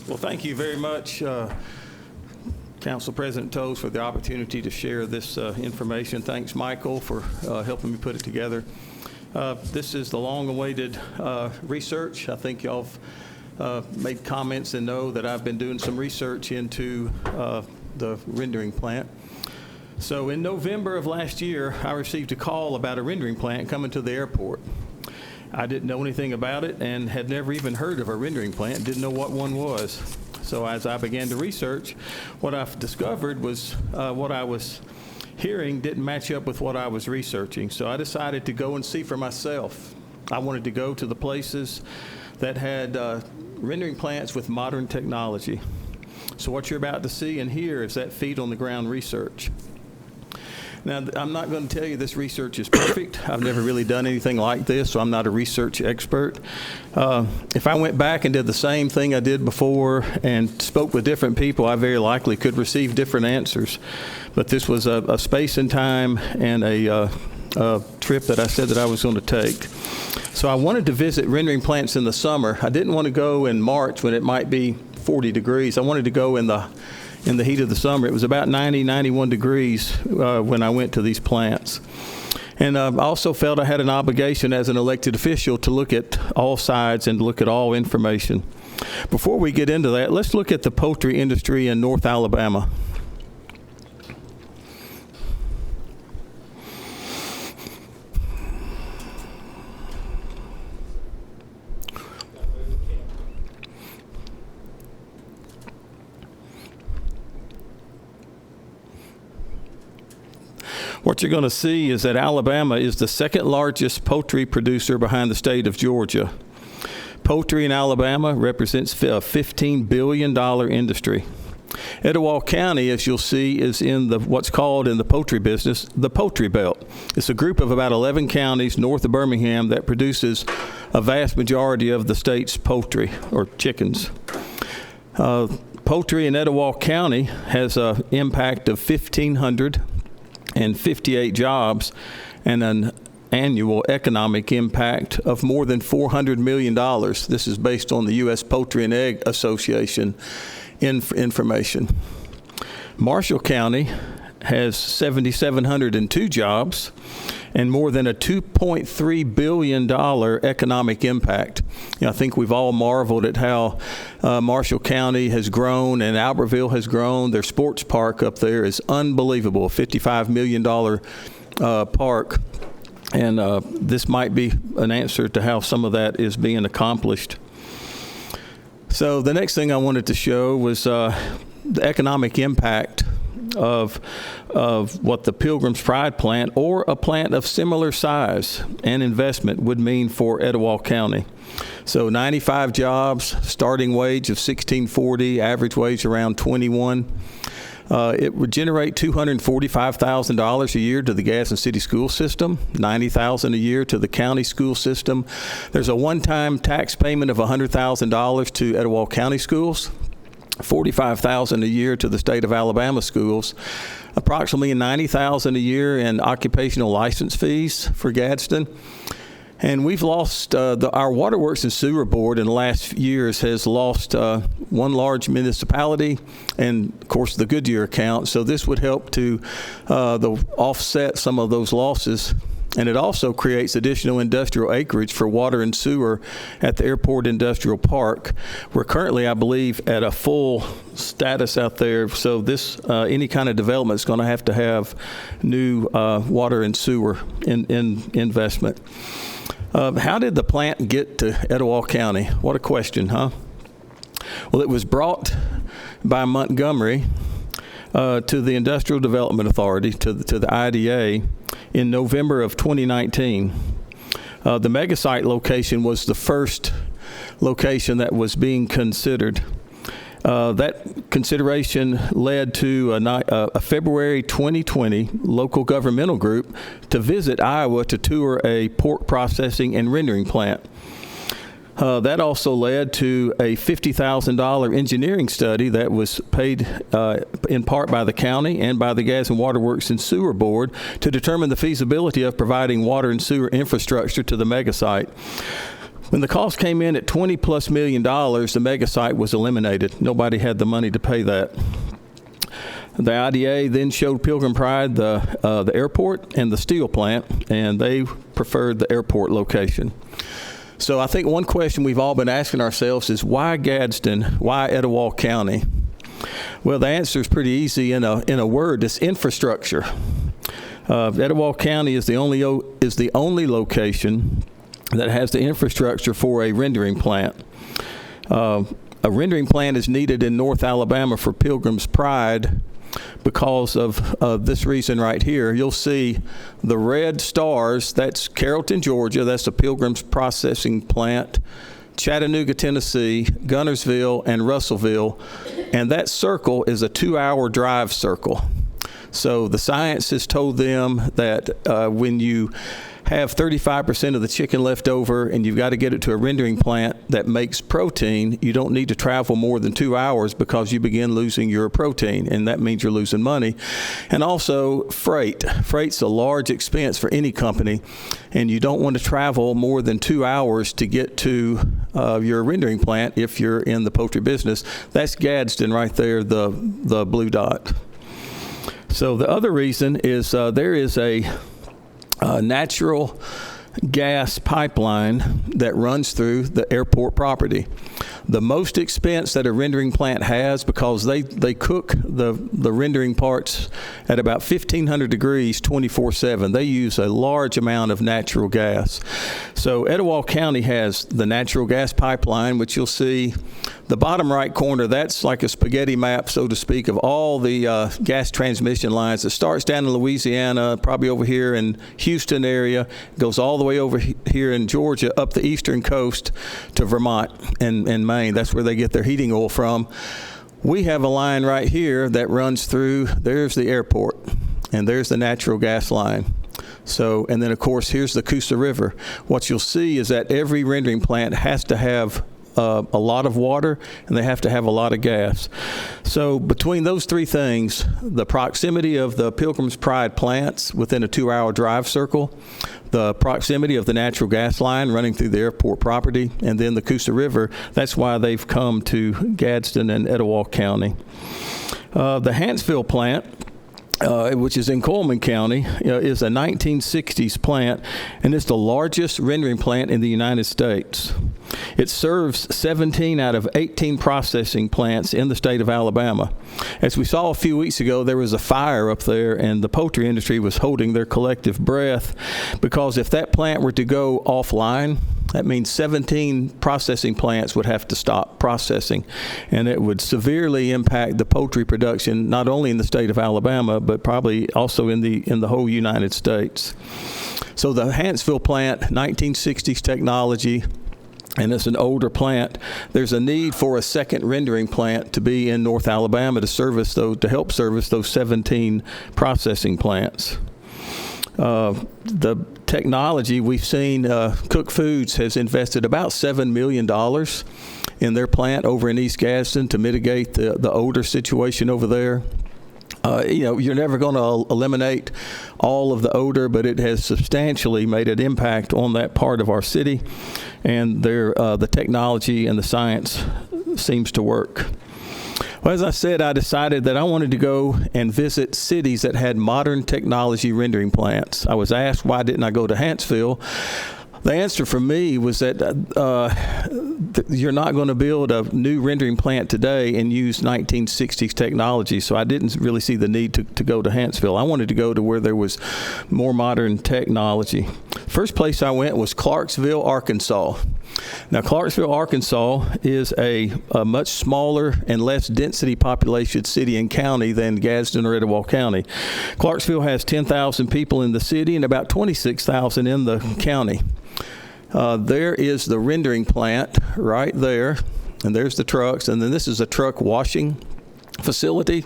Well, thank you very much, Council President Toles, for the opportunity to share this information. Thanks, Michael, for helping me put it together. This is the long-awaited research. I think y'all have made comments and know that I've been doing some research into the rendering plant. So in November of last year, I received a call about a rendering plant coming to the airport. I didn't know anything about it and had never even heard of a rendering plant, didn't know what one was. So as I began to research, what I've discovered was what I was hearing didn't match up with what I was researching. So I decided to go and see for myself. I wanted to go to the places that had rendering plants with modern technology. So what you're about to see and hear is that feet on the ground research. Now, I'm not going to tell you this research is perfect. I've never really done anything like this, so I'm not a research expert. If I went back and did the same thing I did before and spoke with different people, I very likely could receive different answers. But this was a space and time and a trip that I said that I was going to take. So I wanted to visit rendering plants in the summer. I didn't want to go in March when it might be 40 degrees. I wanted to go in the heat of the summer. It was about 90, 91 degrees when I went to these plants. And I also felt I had an obligation as an elected official to look at all sides and look at all information. Before we get into that, let's look at the poultry industry in North Alabama. What you're going to see is that Alabama is the second largest poultry producer behind the state of Georgia. Poultry in Alabama represents a $15 billion industry. Etowah County, as you'll see, is in what's called in the poultry business, the poultry belt. It's a group of about 11 counties north of Birmingham that produces a vast majority of the state's poultry, or chickens. Poultry in Etowah County has an impact of 1,558 jobs and an annual economic impact of more than $400 million. This is based on the U.S. Poultry and Egg Association information. Marshall County has 7,702 jobs and more than a $2.3 billion economic impact. I think we've all marveled at how Marshall County has grown and Albertville has grown. Their sports park up there is unbelievable, a $55 million park. And this might be an answer to how some of that is being accomplished. So the next thing I wanted to show was the economic impact of what the Pilgrim's Pride plant or a plant of similar size and investment would mean for Etowah County. So 95 jobs, starting wage of $16.40, average wage around $21. It would generate $245,000 a year to the Gadsden City School System, $90,000 a year to the county school system. There's a one-time tax payment of $100,000 to Etowah County schools, $45,000 a year to the state of Alabama schools, approximately $90,000 a year in occupational license fees for Gadsden. And we've lost, our Waterworks and Sewer Board in the last years has lost one large municipality and, of course, the Goodyear account. So this would help to offset some of those losses. And it also creates additional industrial acreage for water and sewer at the Airport Industrial Park. We're currently, I believe, at a full status out there. So this, any kind of development is going to have new water and sewer in investment. How did the plant get to Etowah County? What a question, huh? Well, it was brought by Montgomery to the Industrial Development Authority, to the IDA, in November of 2019. The megasite location was the first location that was being considered. That consideration led to a February 2020 local governmental group to visit Iowa to tour a pork processing and rendering plant. That also led to a $50,000 engineering study that was paid in part by the county and by the Gadsden Waterworks and Sewer Board to determine the feasibility of providing water and sewer infrastructure to the megasite. When the cost came in at $20+ million, the mega site was eliminated. Nobody had the money to pay that. The IDA then showed Pilgrim Pride the airport and the steel plant, and they preferred the airport location. So I think one question we've all been asking ourselves is, why Gadsden? Why Etowah County? Well, the answer is pretty easy in a word. It's infrastructure. Etowah County is the only location that has the infrastructure for a rendering plant. A rendering plant is needed in North Alabama for Pilgrim's Pride because of this reason right here. You'll see the red stars. That's Carrollton, Georgia. That's the Pilgrim's processing plant. Chattanooga, Tennessee, Gunnersville, and Russellville. And that circle is a 2-hour drive circle. So the science has told them that when you have 35% of the chicken left over and you've got to get it to a rendering plant that makes protein, you don't need to travel more than 2 hours because you begin losing your protein, and that means you're losing money. And also freight. Freight's a large expense for any company, and you don't want to travel more than 2 hours to get to your rendering plant if you're in the poultry business. That's Gadsden right there, the blue dot. So the other reason is there is a natural gas pipeline that runs through the airport property. The most expense that a rendering plant has, because they cook the rendering parts at about 1,500 degrees 24/7. They use a large amount of natural gas. So Etowah County has the natural gas pipeline, which you'll see the bottom right corner. That's like a spaghetti map, so to speak, of all the gas transmission lines. It starts down in Louisiana, probably over here in Houston area, goes all the way over here in Georgia, up the eastern coast to Vermont and Maine. That's where they get their heating oil from. We have a line right here that runs through. There's the airport, and there's the natural gas line. So, and then of course, here's the Coosa River. What you'll see is that every rendering plant has to have a lot of water, and they have to have a lot of gas. So between those three things, the proximity of the Pilgrim's Pride plants within a 2-hour drive circle, the proximity of the natural gas line running through the airport property, and then the Coosa River, that's why they've come to Gadsden and Etowah County. The Hanceville plant, which is in Coleman County, is a 1960s plant, and it's the largest rendering plant in the United States. It serves 17 out of 18 processing plants in the state of Alabama. As we saw a few weeks ago, there was a fire up there, and the poultry industry was holding their collective breath, because if that plant were to go offline, that means 17 processing plants would have to stop processing, and it would severely impact the poultry production, not only in the state of Alabama, but probably also in the whole United States. So the Hanceville plant, 1960s technology, and it's an older plant. There's a need for a second rendering plant to be in North Alabama to help service those 17 processing plants. The technology we've seen, Cook Foods has invested about $7 million in their plant over in East Gadsden to mitigate the odor situation over there. You're never going to eliminate all of the odor, but it has substantially made an impact on that part of our city, and the technology and the science seems to work. Well, as I said, I decided that I wanted to go and visit cities that had modern technology rendering plants. I was asked, why didn't I go to Hanceville? The answer for me was that you're not going to build a new rendering plant today and use 1960s technology, so I didn't really see the need to go to Hanceville. I wanted to go to where there was more modern technology. First place I went was Clarksville, Arkansas. Now, Clarksville, Arkansas is a much smaller and less density population city and county than Gadsden or Etowah County. Clarksville has 10,000 people in the city and about 26,000 in the county. There is the rendering plant right there, and there's the trucks, and then this is a truck washing facility.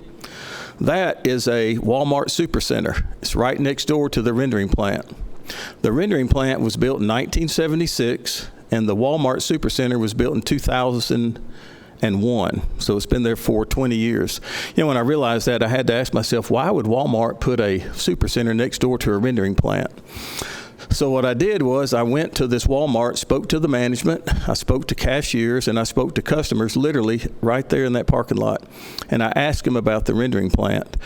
That is a Walmart supercenter. It's right next door to the rendering plant. The rendering plant was built in 1976, and the Walmart supercenter was built in 2001. So it's been there for 20 years. When I realized that, I had to ask myself, why would Walmart put a supercenter next door to a rendering plant? So what I did was I went to this Walmart, spoke to the management, I spoke to cashiers, and I spoke to customers literally right there in that parking lot. And I asked them about the rendering plant.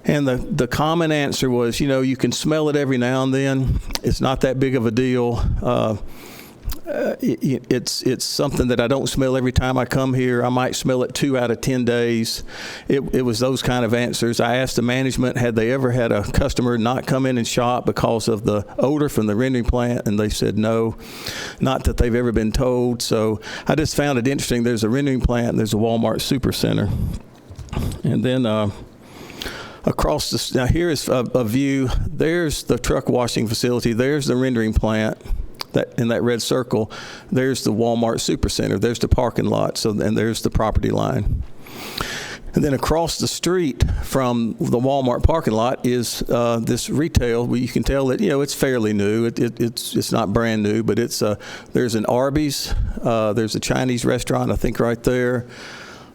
And the common answer was, you can smell it every now and then. It's not that big of a deal. It's something that I don't smell every time I come here. I might smell it 2 out of 10 days. It was those kind of answers. I asked the management, had they ever had a customer not come in and shop because of the odor from the rendering plant, and they said no, not that they've ever been told. So I just found it interesting. There's a rendering plant, and there's a Walmart Supercenter. And then now here is a view. There's the truck washing facility. There's the rendering plant. That in that red circle, there's the Walmart Supercenter. There's the parking lot. And there's the property line. And then across the street from the Walmart parking lot is this retail where you can tell that it's fairly new. It's not brand new, but there's an Arby's. There's a Chinese restaurant, I think, right there.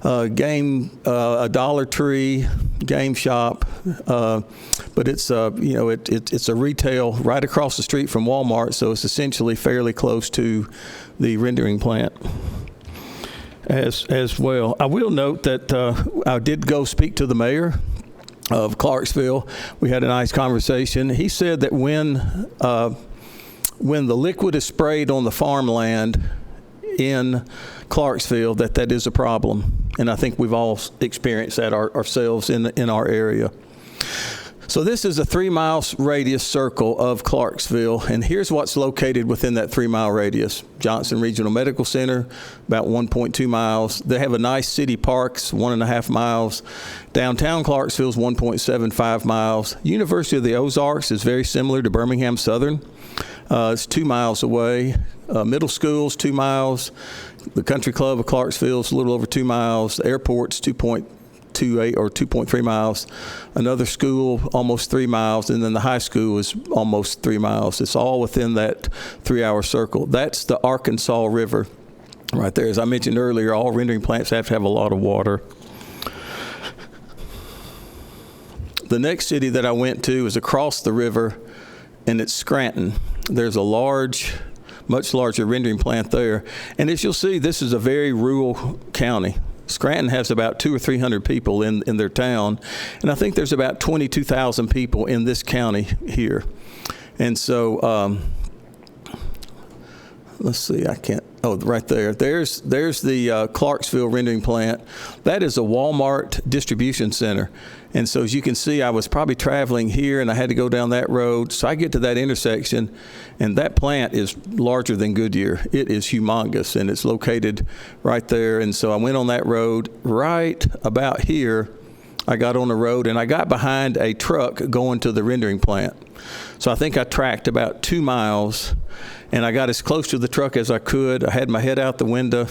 A Dollar Tree, game shop, but it's it's a retail right across the street from Walmart, so it's essentially fairly close to the rendering plant as well. I will note that I did go speak to the mayor of Clarksville. We had a nice conversation. He said that when the liquid is sprayed on the farmland in Clarksville, that is a problem. And I think we've all experienced that ourselves in our area. So this is a 3-mile radius circle of Clarksville, and here's what's located within that 3-mile radius. Johnson Regional Medical Center, about 1.2 miles. They have a nice city parks, 1.5 miles. Downtown Clarksville is 1.75 miles. University of the Ozarks is very similar to Birmingham Southern. It's 2 miles away. Middle school's 2 miles. The Country Club of Clarksville is a little over 2 miles. The airport's 2.28 or 2.3 miles. Another school, almost 3 miles. And then the high school is almost 3 miles. It's all within that 3-hour circle. That's the Arkansas River right there. As I mentioned earlier, all rendering plants have to have a lot of water. The next city that I went to is across the river, and it's Scranton. There's a much larger rendering plant there. And as you'll see, this is a very rural county. Scranton has about 200 or 300 people in their town, and I think there's about 22,000 people in this county here. And so, let's see, right there. There's the Clarksville rendering plant. That is a Walmart distribution center. And so as you can see, I was probably traveling here and I had to go down that road. So I get to that intersection, and that plant is larger than Goodyear. It is humongous, and it's located right there. And so I went on that road. Right about here, I got on the road and I got behind a truck going to the rendering plant. So I think I tracked about 2 miles, and I got as close to the truck as I could. I had my head out the window,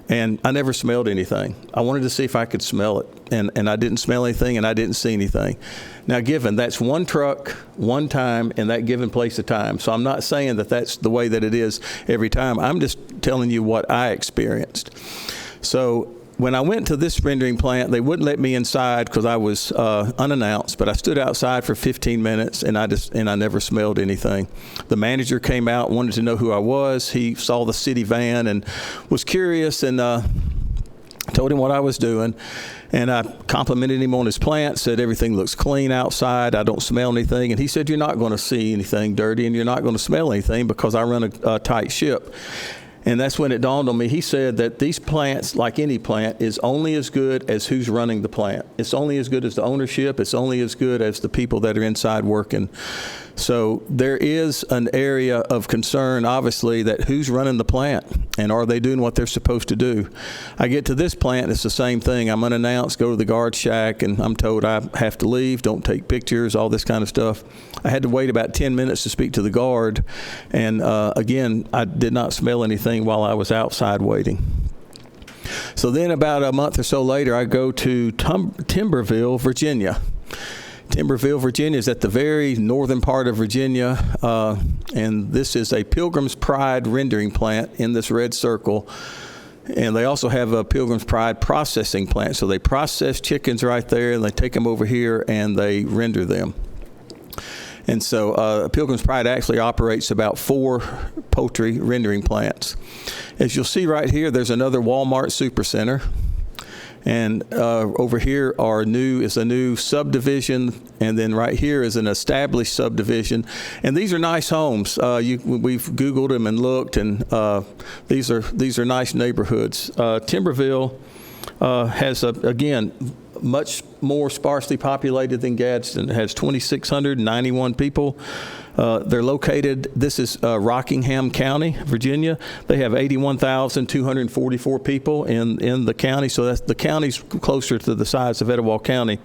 and I never smelled anything. I wanted to see if I could smell it, and I didn't smell anything, and I didn't see anything. Now, given that's one truck, one time, in that given place of time. So I'm not saying that that's the way that it is every time. I'm just telling you what I experienced. So when I went to this rendering plant, they wouldn't let me inside because I was unannounced, but I stood outside for 15 minutes, and I never smelled anything. The manager came out, wanted to know who I was. He saw the city van and was curious, and told him what I was doing. And I complimented him on his plant, said everything looks clean outside, I don't smell anything. And he said, you're not going to see anything dirty, and you're not going to smell anything because I run a tight ship. And that's when it dawned on me. He said that these plants, like any plant, is only as good as who's running the plant. It's only as good as the ownership. It's only as good as the people that are inside working. So there is an area of concern, obviously, that who's running the plant and are they doing what they're supposed to do. I get to this plant, it's the same thing. I'm unannounced, go to the guard shack, and I'm told I have to leave, don't take pictures, all this kind of stuff. I had to wait about 10 minutes to speak to the guard, and again, I did not smell anything while I was outside waiting. So then about a month or so later, I go to Timberville, Virginia. Timberville, Virginia is at the very northern part of Virginia, and this is a Pilgrim's Pride rendering plant in this red circle. And they also have a Pilgrim's Pride processing plant. So they process chickens right there, and they take them over here and they render them. And so Pilgrim's Pride actually operates about 4 poultry rendering plants. As you'll see right here, there's another Walmart Supercenter. And over here is a new subdivision, and then right here is an established subdivision. And these are nice homes. We've Googled them and looked, and these are nice neighborhoods. Timberville has, again, much more sparsely populated than Gadsden. It has 2,691 people. They're located, this is Rockingham County, Virginia. They have 81,244 people in the county, so the county's closer to the size of Etowah County.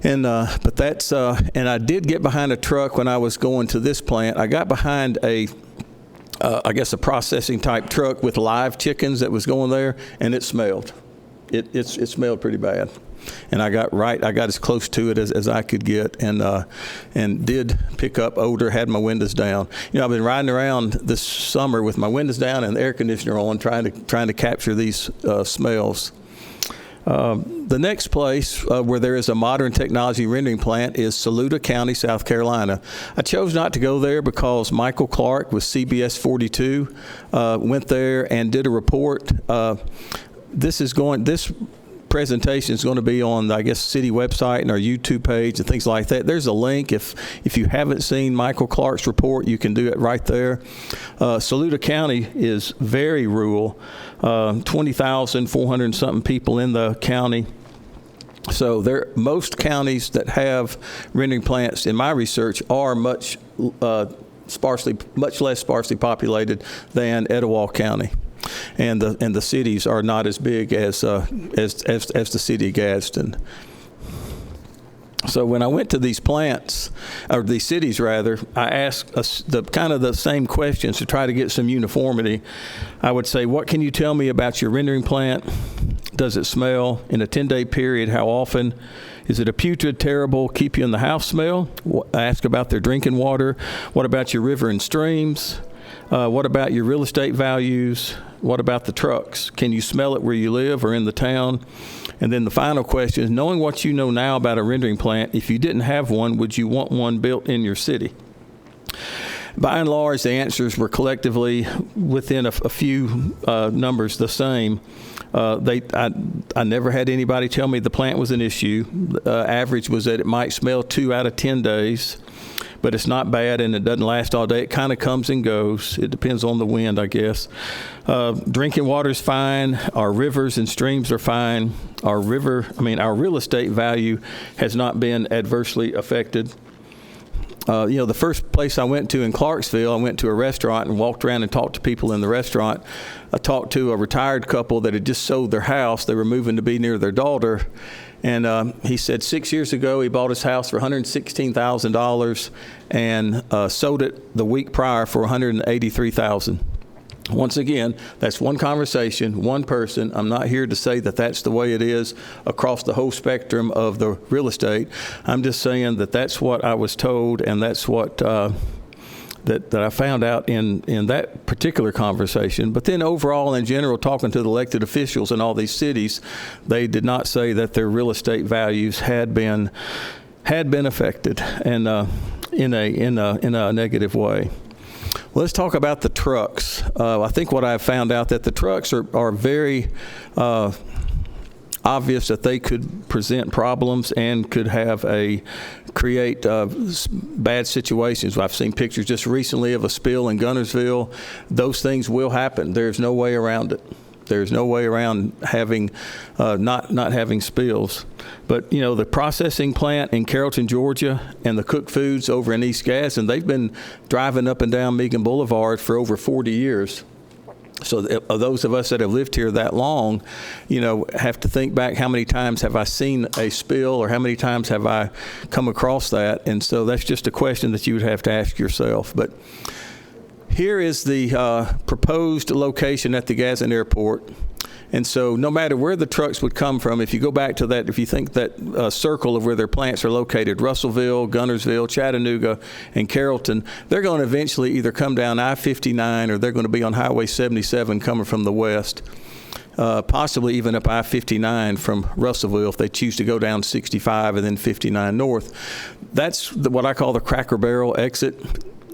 And but that's and I did get behind a truck when I was going to this plant. I got behind I guess a processing type truck with live chickens that was going there, and it smelled. It smelled pretty bad. And I got as close to it as I could get, and did pick up odor, had my windows down. I've been riding around this summer with my windows down and the air conditioner on, trying to capture these smells. The next place where there is a modern technology rendering plant is Saluda County, South Carolina. I chose not to go there because Michael Clark with CBS 42 went there and did a report. This presentation is going to be on, I guess, city website and our YouTube page and things like that. There's a link. If you haven't seen Michael Clark's report, you can do it right there. Saluda County is very rural, 20,400 something people in the county. So most counties that have rendering plants, in my research, are much less sparsely populated than Etowah County. And the cities are not as big as the city of Gadsden. So when I went to these plants, or these cities rather, I asked the same questions to try to get some uniformity. I would say, what can you tell me about your rendering plant? Does it smell? In a 10-day period, how often? Is it a putrid, terrible, keep you in the house smell? I ask about their drinking water. What about your river and streams? What about your real estate values? What about the trucks? Can you smell it where you live or in the town? And then the final question is, knowing what you know now about a rendering plant, if you didn't have one, would you want one built in your city? By and large, the answers were collectively within a few numbers the same. I never had anybody tell me the plant was an issue. Average was that it might smell 2 out of 10 days. But it's not bad, and it doesn't last all day. It kind of comes and goes. It depends on the wind, I guess. Drinking water is fine. Our rivers and streams are fine. Our real estate value has not been adversely affected. The first place I went to in Clarksville, I went to a restaurant and walked around and talked to people in the restaurant. I talked to a retired couple that had just sold their house. They were moving to be near their daughter. And he said 6 years ago he bought his house for $116,000 and sold it the week prior for $183,000. Once again, that's one conversation, one person. I'm not here to say that that's the way it is across the whole spectrum of the real estate. I'm just saying that that's what I was told, and that's what that I found out in that particular conversation. But then overall, in general, talking to the elected officials in all these cities, they did not say that their real estate values had been affected, and in a negative way. Well, let's talk about the trucks. I think what I've found out that the trucks are very obvious that they could present problems and could create bad situations. I've seen pictures just recently of a spill in Guntersville. Those things will happen. There's no way around it. There's no way around having not having spills. But the processing plant in Carrollton, Georgia, and the cooked foods over in East Gadsden, they've been driving up and down Meagan Boulevard for over 40 years. So those of us that have lived here that long, have to think back, how many times have I seen a spill, or how many times have I come across that? And so that's just a question that you would have to ask yourself. But here is the proposed location at the Gadsden Airport. And so no matter where the trucks would come from, if you go back to that, if you think that circle of where their plants are located, Russellville, Guntersville, Chattanooga, and Carrollton, they're going to eventually either come down I-59 or they're going to be on Highway 77 coming from the west. possibly even up I-59 from Russellville if they choose to go down 65 and then 59 north. That's what I call the Cracker Barrel exit.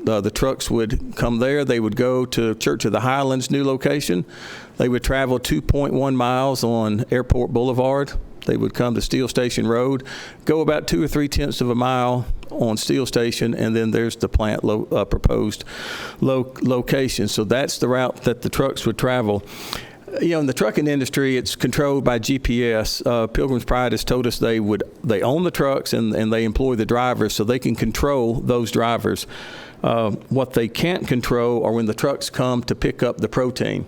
The trucks would come there. They would go to Church of the Highlands' new location. They would travel 2.1 miles on Airport Boulevard. They would come to Steel Station Road, go about 2 or 3/10 of a mile on Steel Station, and then there's the plant proposed location. So that's the route that the trucks would travel. In the trucking industry, it's controlled by GPS. Pilgrim's Pride has told us they own the trucks and they employ the drivers, so they can control those drivers. What they can't control are when the trucks come to pick up the protein.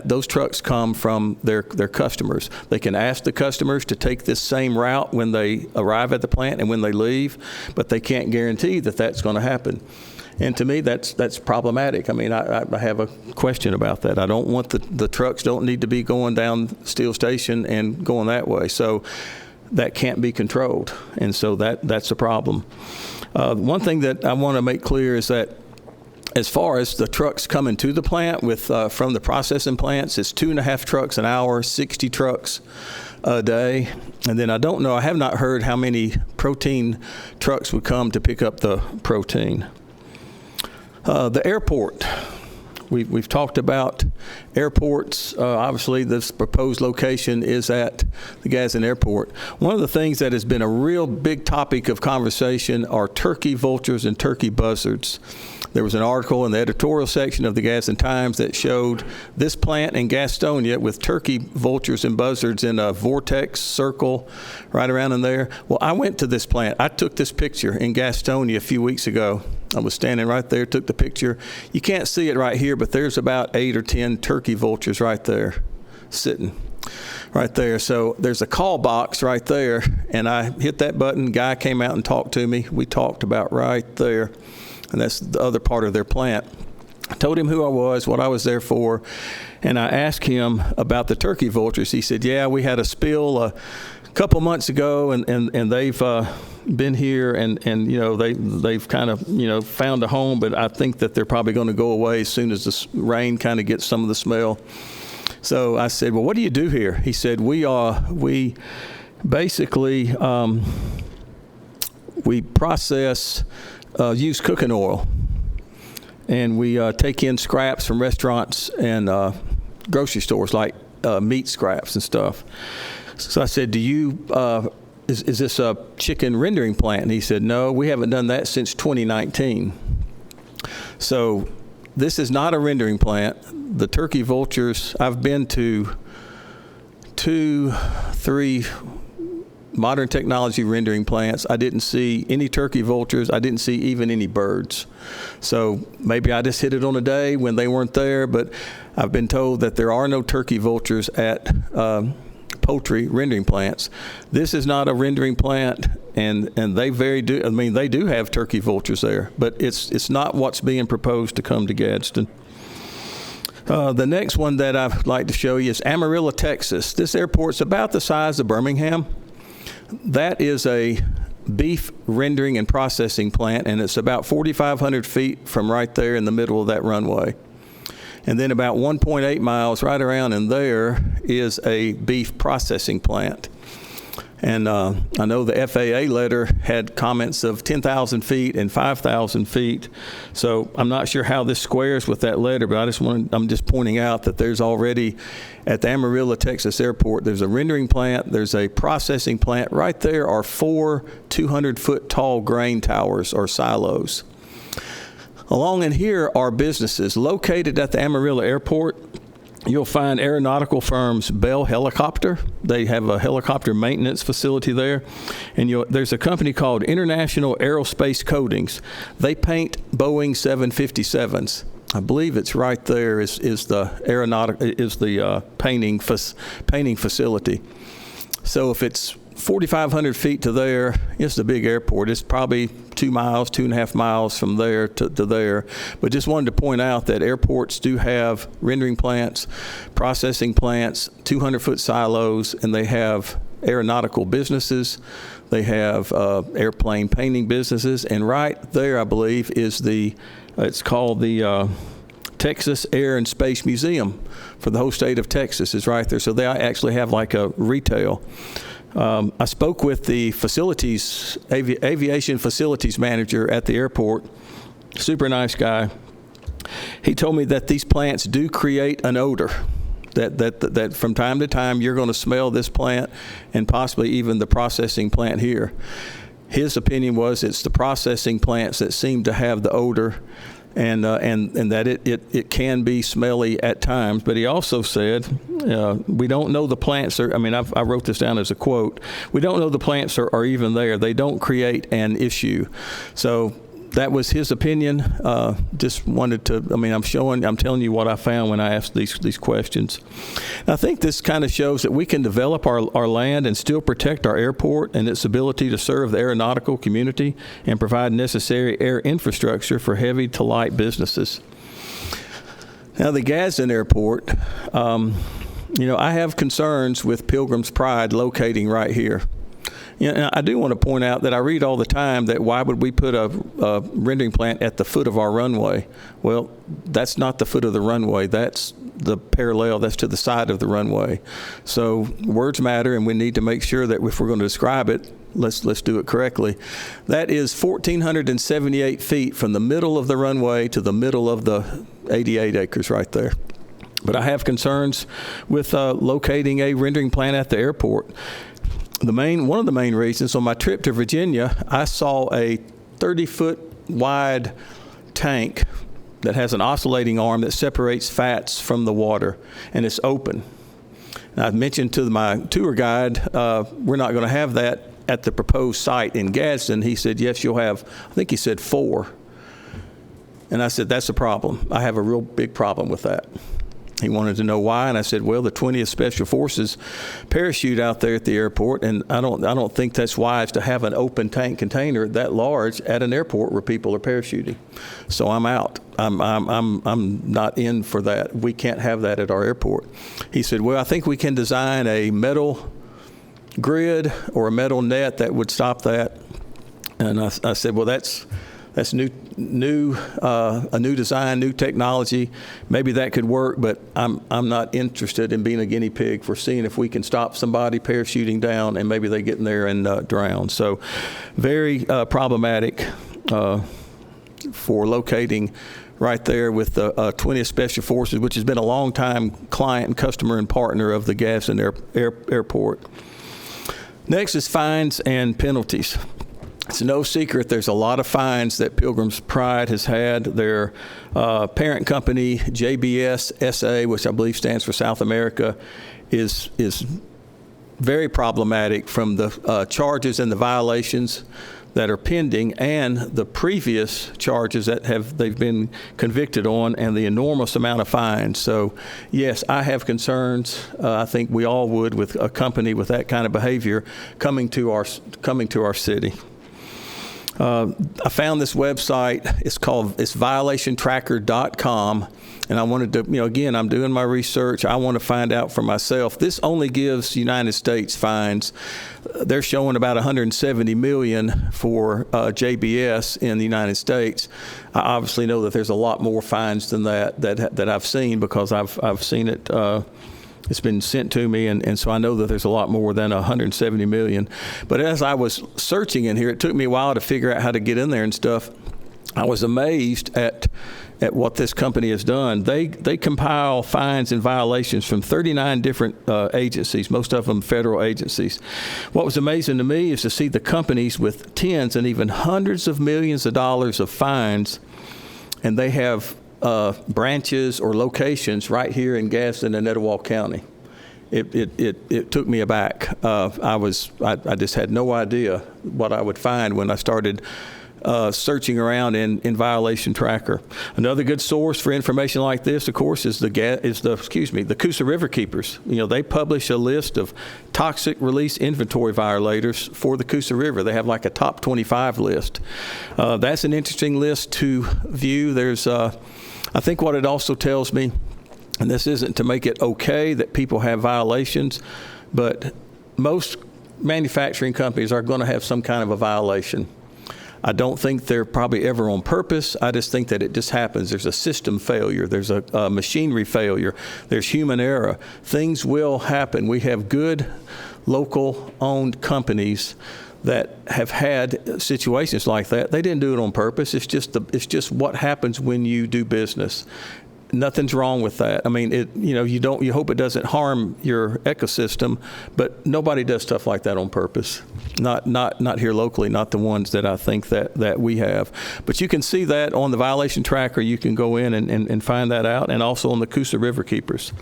Those trucks come from their customers. They can ask the customers to take this same route when they arrive at the plant and when they leave, but they can't guarantee that that's going to happen. And to me, that's problematic. I mean, I have a question about that. I don't want the trucks don't need to be going down Steel Station and going that way. So that can't be controlled, and so that's a problem. One thing that I want to make clear is that as far as the trucks coming to the plant from the processing plants, it's 2.5 trucks an hour, 60 trucks a day. And then I have not heard how many protein trucks would come to pick up the protein. The airport. We've talked about airports. Obviously, this proposed location is at the Gadsden Airport. One of the things that has been a real big topic of conversation are turkey vultures and turkey buzzards. There was an article in the editorial section of the Gadsden Times that showed this plant in Gastonia with turkey vultures and buzzards in a vortex circle right around in there. Well, I went to this plant. I took this picture in Gastonia a few weeks ago. I was standing right there, took the picture. You can't see it right here, but there's about 8 or 10 turkey vultures right there sitting right there. So there's a call box right there, and I hit that button. Guy came out and talked to me. We talked about right there. And that's the other part of their plant. I told him who I was, what I was there for, and I asked him about the turkey vultures. He said, yeah, we had a spill a couple months ago, and they've been here, and they've kind of found a home, but I think that they're probably going to go away as soon as the rain kind of gets some of the smell. So I said, well, what do you do here? He said, we basically we process used cooking oil, and we take in scraps from restaurants and grocery stores, like meat scraps and stuff. So I said, is this a chicken rendering plant? And he said, no, we haven't done that since 2019. So this is not a rendering plant. The turkey vultures, I've been to 2, 3 modern technology rendering plants. I didn't see any turkey vultures. I didn't see even any birds. So maybe I just hit it on a day when they weren't there, but I've been told that there are no turkey vultures at poultry rendering plants. This is not a rendering plant, and they they do have turkey vultures there, but it's not what's being proposed to come to Gadsden. The next one that I'd like to show you is Amarillo, Texas. This airport's about the size of Birmingham. That is a beef rendering and processing plant, and it's about 4,500 feet from right there in the middle of that runway. And then about 1.8 miles right around in there is a beef processing plant. And I know the FAA letter had comments of 10,000 feet and 5,000 feet. So I'm not sure how this squares with that letter, but I'm just pointing out that there's already, at the Amarillo, Texas airport, there's a rendering plant, there's a processing plant. Right there are 4 200-foot tall grain towers or silos. Along in here are businesses located at the Amarillo airport. You'll find aeronautical firms Bell Helicopter. They have a helicopter maintenance facility there. And there's a company called International Aerospace Coatings. They paint Boeing 757s. I believe it's right there is the painting facility. So if it's 4,500 feet to there, it's a big airport. It's probably 2.5 miles from there to there. But just wanted to point out that airports do have rendering plants, processing plants, 200-foot silos, and they have aeronautical businesses. They have airplane painting businesses. And right there, I believe, is it's called the Texas Air and Space Museum for the whole state of Texas is right there. So they actually have like a retail. I spoke with the aviation facilities manager at the airport, super nice guy. He told me that these plants do create an odor, that from time to time you're going to smell this plant and possibly even the processing plant here. His opinion was it's the processing plants that seem to have the odor, and that it can be smelly at times. But he also said, we don't know the plants are, I wrote this down as a quote, we don't know the plants are even there. They don't create an issue. So that was his opinion. Just wanted to, I'm telling you what I found when I asked these questions. And I think this kind of shows that we can develop our land and still protect our airport and its ability to serve the aeronautical community and provide necessary air infrastructure for heavy to light businesses. Now, the Gadsden Airport, I have concerns with Pilgrim's Pride locating right here. And I do want to point out that I read all the time that why would we put a rendering plant at the foot of our runway? Well, that's not the foot of the runway. That's the parallel. That's to the side of the runway. So words matter, and we need to make sure that if we're going to describe it, let's do it correctly. That is 1,478 feet from the middle of the runway to the middle of the 88 acres right there. But I have concerns with locating a rendering plant at the airport. One of the main reasons, on my trip to Virginia, I saw a 30-foot wide tank that has an oscillating arm that separates fats from the water, and it's open. And I mentioned to my tour guide, we're not going to have that at the proposed site in Gadsden. He said, yes, you'll have, I think he said 4. And I said, that's a problem. I have a real big problem with that. He wanted to know why, and I said, well, the 20th Special Forces parachute out there at the airport, and I don't think that's wise to have an open tank container that large at an airport where people are parachuting. So I'm out. I'm not in for that. We can't have that at our airport. He said, well, I think we can design a metal grid or a metal net that would stop that. And I said, well, that's new, a new design, new technology. Maybe that could work, but I'm not interested in being a guinea pig for seeing if we can stop somebody parachuting down and maybe they get in there and drown. So very problematic for locating right there with the 20th Special Forces, which has been a long-time client and customer and partner of the Gadsden Airport. Next is fines and penalties. It's no secret there's a lot of fines that Pilgrim's Pride has had. Their parent company, JBS SA, which I believe stands for South America, is very problematic from the charges and the violations that are pending and the previous charges that they've been convicted on and the enormous amount of fines. So, yes, I have concerns. I think we all would with a company with that kind of behavior coming to our city. I found this website. It's violationtracker.com, and I wanted to, again, I'm doing my research. I want to find out for myself. This only gives United States fines. They're showing about $170 million for JBS in the United States. I obviously know that there's a lot more fines than that I've seen because I've seen it. It's been sent to me, and so I know that there's a lot more than $170 million. But as I was searching in here, it took me a while to figure out how to get in there and stuff. I was amazed at what this company has done. They compile fines and violations from 39 different agencies, most of them federal agencies. What was amazing to me is to see the companies with tens and even hundreds of millions of dollars of fines, and they have branches or locations right here in Gadsden and Etowah County. It took me aback. I just had no idea what I would find when I started searching around in Violation Tracker. Another good source for information like this, of course, is the Coosa River Keepers. They publish a list of toxic release inventory violators for the Coosa River. They have like a top 25 list. That's an interesting list to view. There's I think what it also tells me, and this isn't to make it okay that people have violations, but most manufacturing companies are going to have some kind of a violation. I don't think they're probably ever on purpose. I just think that it just happens. There's a system failure. There's a machinery failure. There's human error. Things will happen. We have good local-owned companies that have had situations like that. They didn't do it on purpose. It's just what happens when you do business. Nothing's wrong with that. I mean, you hope it doesn't harm your ecosystem, but nobody does stuff like that on purpose. Not here locally, not the ones that I think that we have. But you can see that on the violation tracker. You can go in and find that out, and also on the Coosa River Keepers.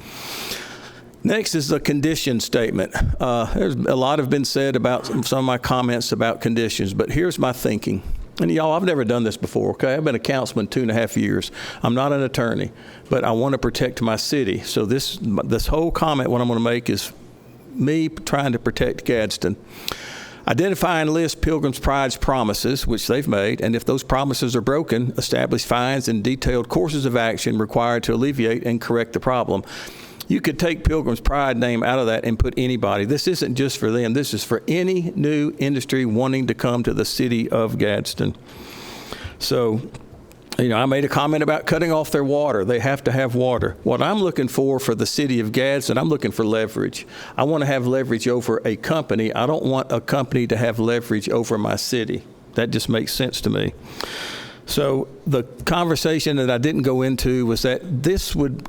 Next is the condition statement. There's a lot have been said about some of my comments about conditions, but here's my thinking. And y'all, I've never done this before, okay? I've been a councilman 2.5 years. I'm not an attorney, but I want to protect my city. So this whole comment, what I'm going to make is me trying to protect Gadsden. Identify and list Pilgrim's Pride's promises, which they've made, and if those promises are broken, establish fines and detailed courses of action required to alleviate and correct the problem. You could take Pilgrim's Pride name out of that and put anybody. This isn't just for them. This is for any new industry wanting to come to the city of Gadsden. So, I made a comment about cutting off their water. They have to have water. What I'm looking for the city of Gadsden, I'm looking for leverage. I want to have leverage over a company. I don't want a company to have leverage over my city. That just makes sense to me. So the conversation that I didn't go into was that this would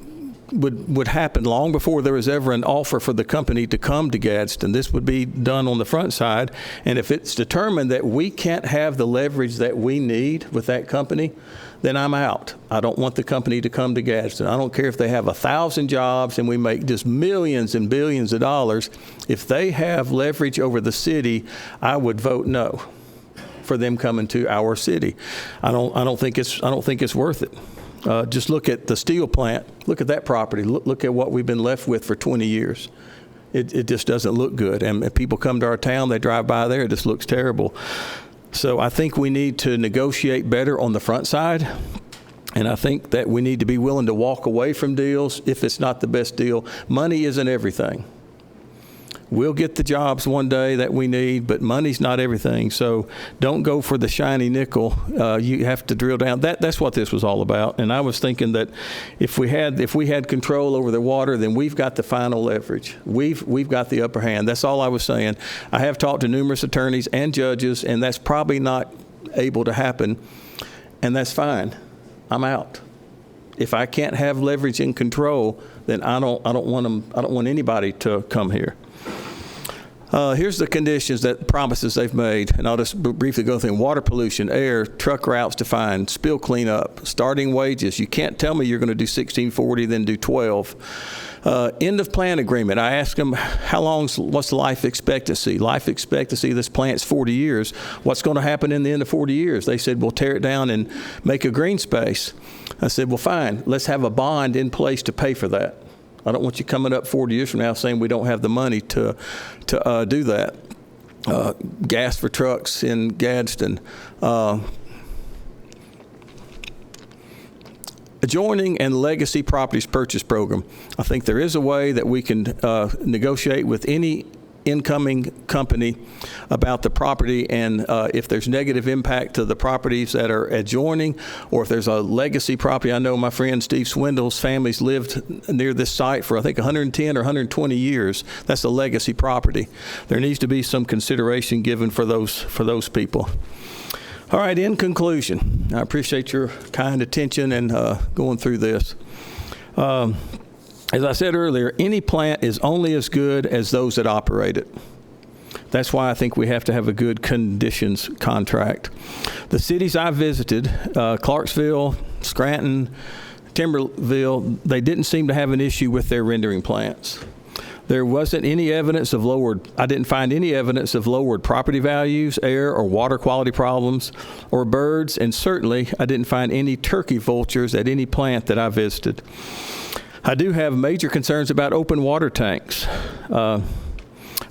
happen long before there was ever an offer for the company to come to Gadsden. This would be done on the front side. And if it's determined that we can't have the leverage that we need with that company, then I'm out. I don't want the company to come to Gadsden. I don't care if they have 1,000 jobs and we make just millions and billions of dollars. If they have leverage over the city, I would vote no for them coming to our city. I don't think it's worth it. Just look at the steel plant. Look at that property. Look at what we've been left with for 20 years. It just doesn't look good. And if people come to our town, they drive by there, it just looks terrible. So I think we need to negotiate better on the front side. And I think that we need to be willing to walk away from deals if it's not the best deal. Money isn't everything. We'll get the jobs one day that we need, but money's not everything. So don't go for the shiny nickel. You have to drill down. That's what this was all about. And I was thinking that if we had control over the water, then we've got the final leverage. We've got the upper hand. That's all I was saying. I have talked to numerous attorneys and judges, and that's probably not able to happen. And that's fine. I'm out. If I can't have leverage and control, then I don't want anybody to come here. Here's the conditions, promises they've made, and I'll just briefly go through: water pollution, air, truck routes defined, spill cleanup, starting wages. You can't tell me you're going to do 1640, then do 12. End of plan agreement. I asked them, what's the life expectancy? Life expectancy, this plant's 40 years. What's going to happen in the end of 40 years? They said, we'll tear it down and make a green space. I said, well, fine. Let's have a bond in place to pay for that. I don't want you coming up 40 years from now saying we don't have the money to do that. Gas for trucks in Gadsden. Adjoining and legacy properties purchase program. I think there is a way that we can negotiate with any incoming company about the property, and if there's negative impact to the properties that are adjoining, or if there's a legacy property. I know my friend Steve Swindle's family's lived near this site for I think 110 or 120 years. That's a legacy property. There needs to be some consideration given for those people. All right, in conclusion, I appreciate your kind attention and going through this. As I said earlier, any plant is only as good as those that operate it. That's why I think we have to have a good conditions contract. The cities I visited, Clarksville, Scranton, Timberville, they didn't seem to have an issue with their rendering plants. There wasn't any evidence of I didn't find any evidence of lowered property values, air or water quality problems, or birds, and certainly I didn't find any turkey vultures at any plant that I visited. I do have major concerns about open water tanks.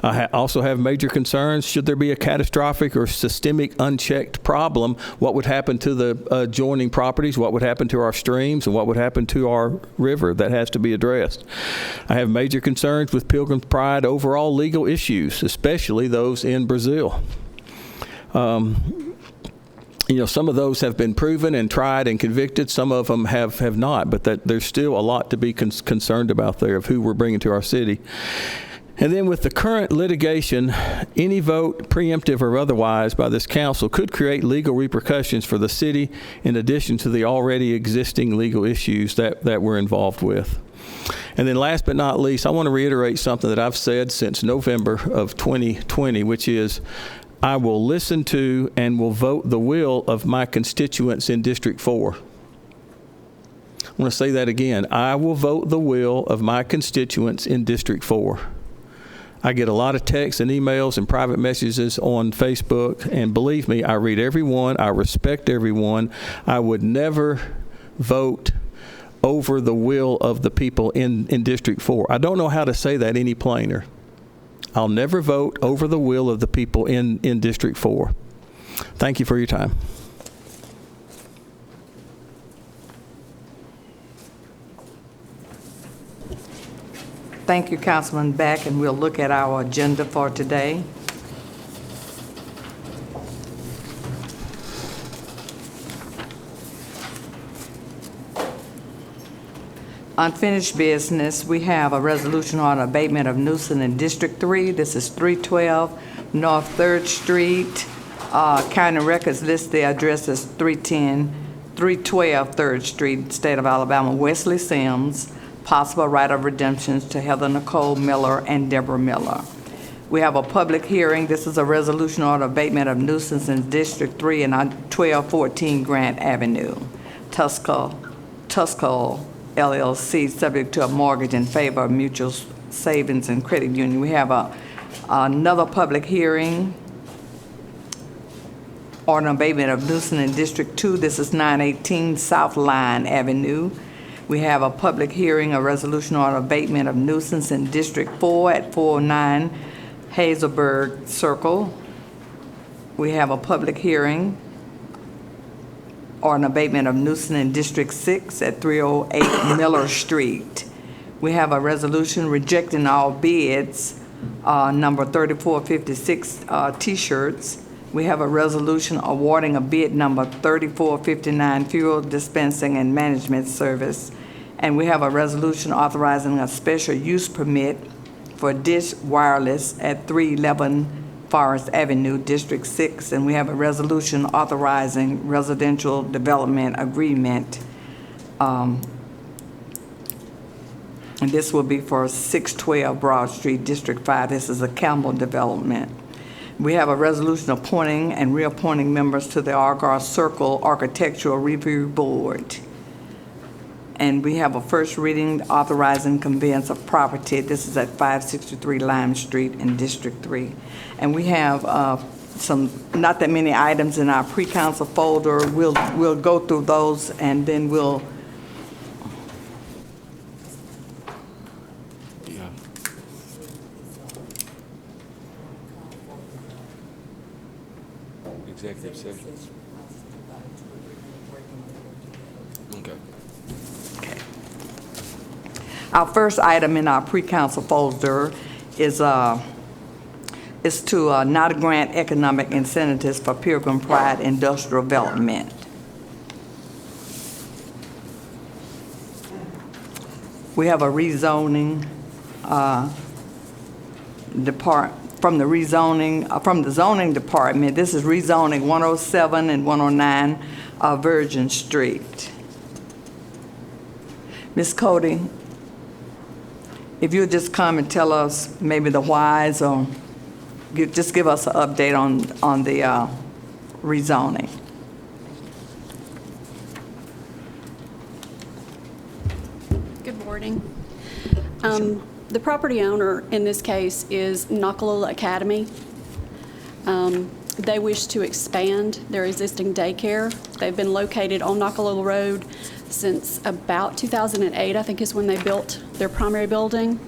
I also have major concerns, should there be a catastrophic or systemic unchecked problem, what would happen to the adjoining properties, what would happen to our streams, and what would happen to our river? That has to be addressed. I have major concerns with Pilgrim's Pride overall legal issues, especially those in Brazil. some of those have been proven and tried and convicted. Some of them have not, but there's still a lot to be concerned about there of who we're bringing to our city. And then with the current litigation, any vote, preemptive or otherwise, by this council could create legal repercussions for the city in addition to the already existing legal issues that we're involved with. And then last but not least, I want to reiterate something that I've said since November of 2020, which is I will listen to and will vote the will of my constituents in District 4. I want to say that again. I will vote the will of my constituents in District 4. I get a lot of texts and emails and private messages on Facebook, and believe me, I read every one. I respect everyone. I would never vote over the will of the people in District 4. I don't know how to say that any plainer. I'll never vote over the will of the people in District 4. Thank you for your time. Thank you, Councilman Beck, and we'll look at our agenda for today. Unfinished business, we have a resolution on abatement of nuisance in District 3. This is 312 North 3rd Street. County records list the address as 312 3rd Street, State of Alabama. Wesley Sims, possible right of redemptions to Heather Nicole Miller and Deborah Miller. We have a public hearing. This is a resolution on abatement of nuisance in District 3 and 1214 Grant Avenue, Tuscaloosa LLC, subject to a mortgage in favor of Mutual Savings and Credit Union. We have another public hearing on abatement of nuisance in District 2. This is 918 South Line Avenue. We have a public hearing, a resolution on abatement of nuisance in District 4 at 409 Hazelburg Circle. We have a public hearing or an abatement of nuisance in District 6 at 308 Miller Street. We have a resolution rejecting all bids, number 3456 T-shirts. We have a resolution awarding a bid number 3459 Fuel Dispensing and Management Service. And we have a resolution authorizing a special use permit for Dish Wireless at 311 Forest Avenue, District 6, and we have a resolution authorizing residential development agreement. And this will be for 612 Broad Street, District 5. This is a Campbell development. We have a resolution appointing and reappointing members to the Argyll Circle Architectural Review Board. And we have a first reading authorizing conveyance of property. This is at 563 Lime Street in District 3. And we have not that many items in our pre-council folder. We'll go through those and then we'll. Yeah. Executive session. Okay. Our first item in our pre-council folder is to not grant economic incentives for Pilgrim Pride Industrial Development. We have a rezoning from the zoning department. This is rezoning 107 and 109 Virgin Street. Ms. Cody, if you'll just come and tell us maybe the whys, or just give us an update on the rezoning. Good morning. The property owner in this case is Nuckalula Academy. They wish to expand their existing daycare. They've been located on Nuckalula Road since about 2008, I think is when they built their primary building.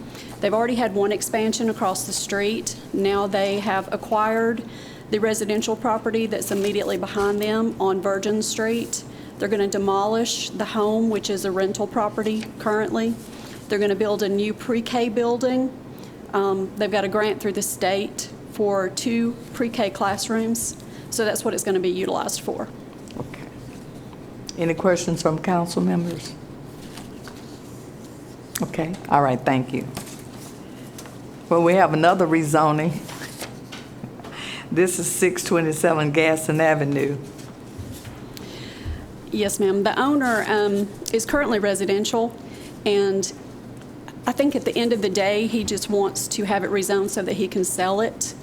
They've already had one expansion across the street. Now they have acquired the residential property that's immediately behind them on Virgin Street. They're going to demolish the home, which is a rental property currently. They're going to build a new pre-K building. They've got a grant through the state for 2 pre-K classrooms, so that's what it's going to be utilized for. Any questions from council members? Okay, all right, thank you. Well, we have another rezoning. This is 627 Gaston Avenue. Yes, ma'am. The owner is currently residential, and I think at the end of the day, he just wants to have it rezoned so that he can sell it.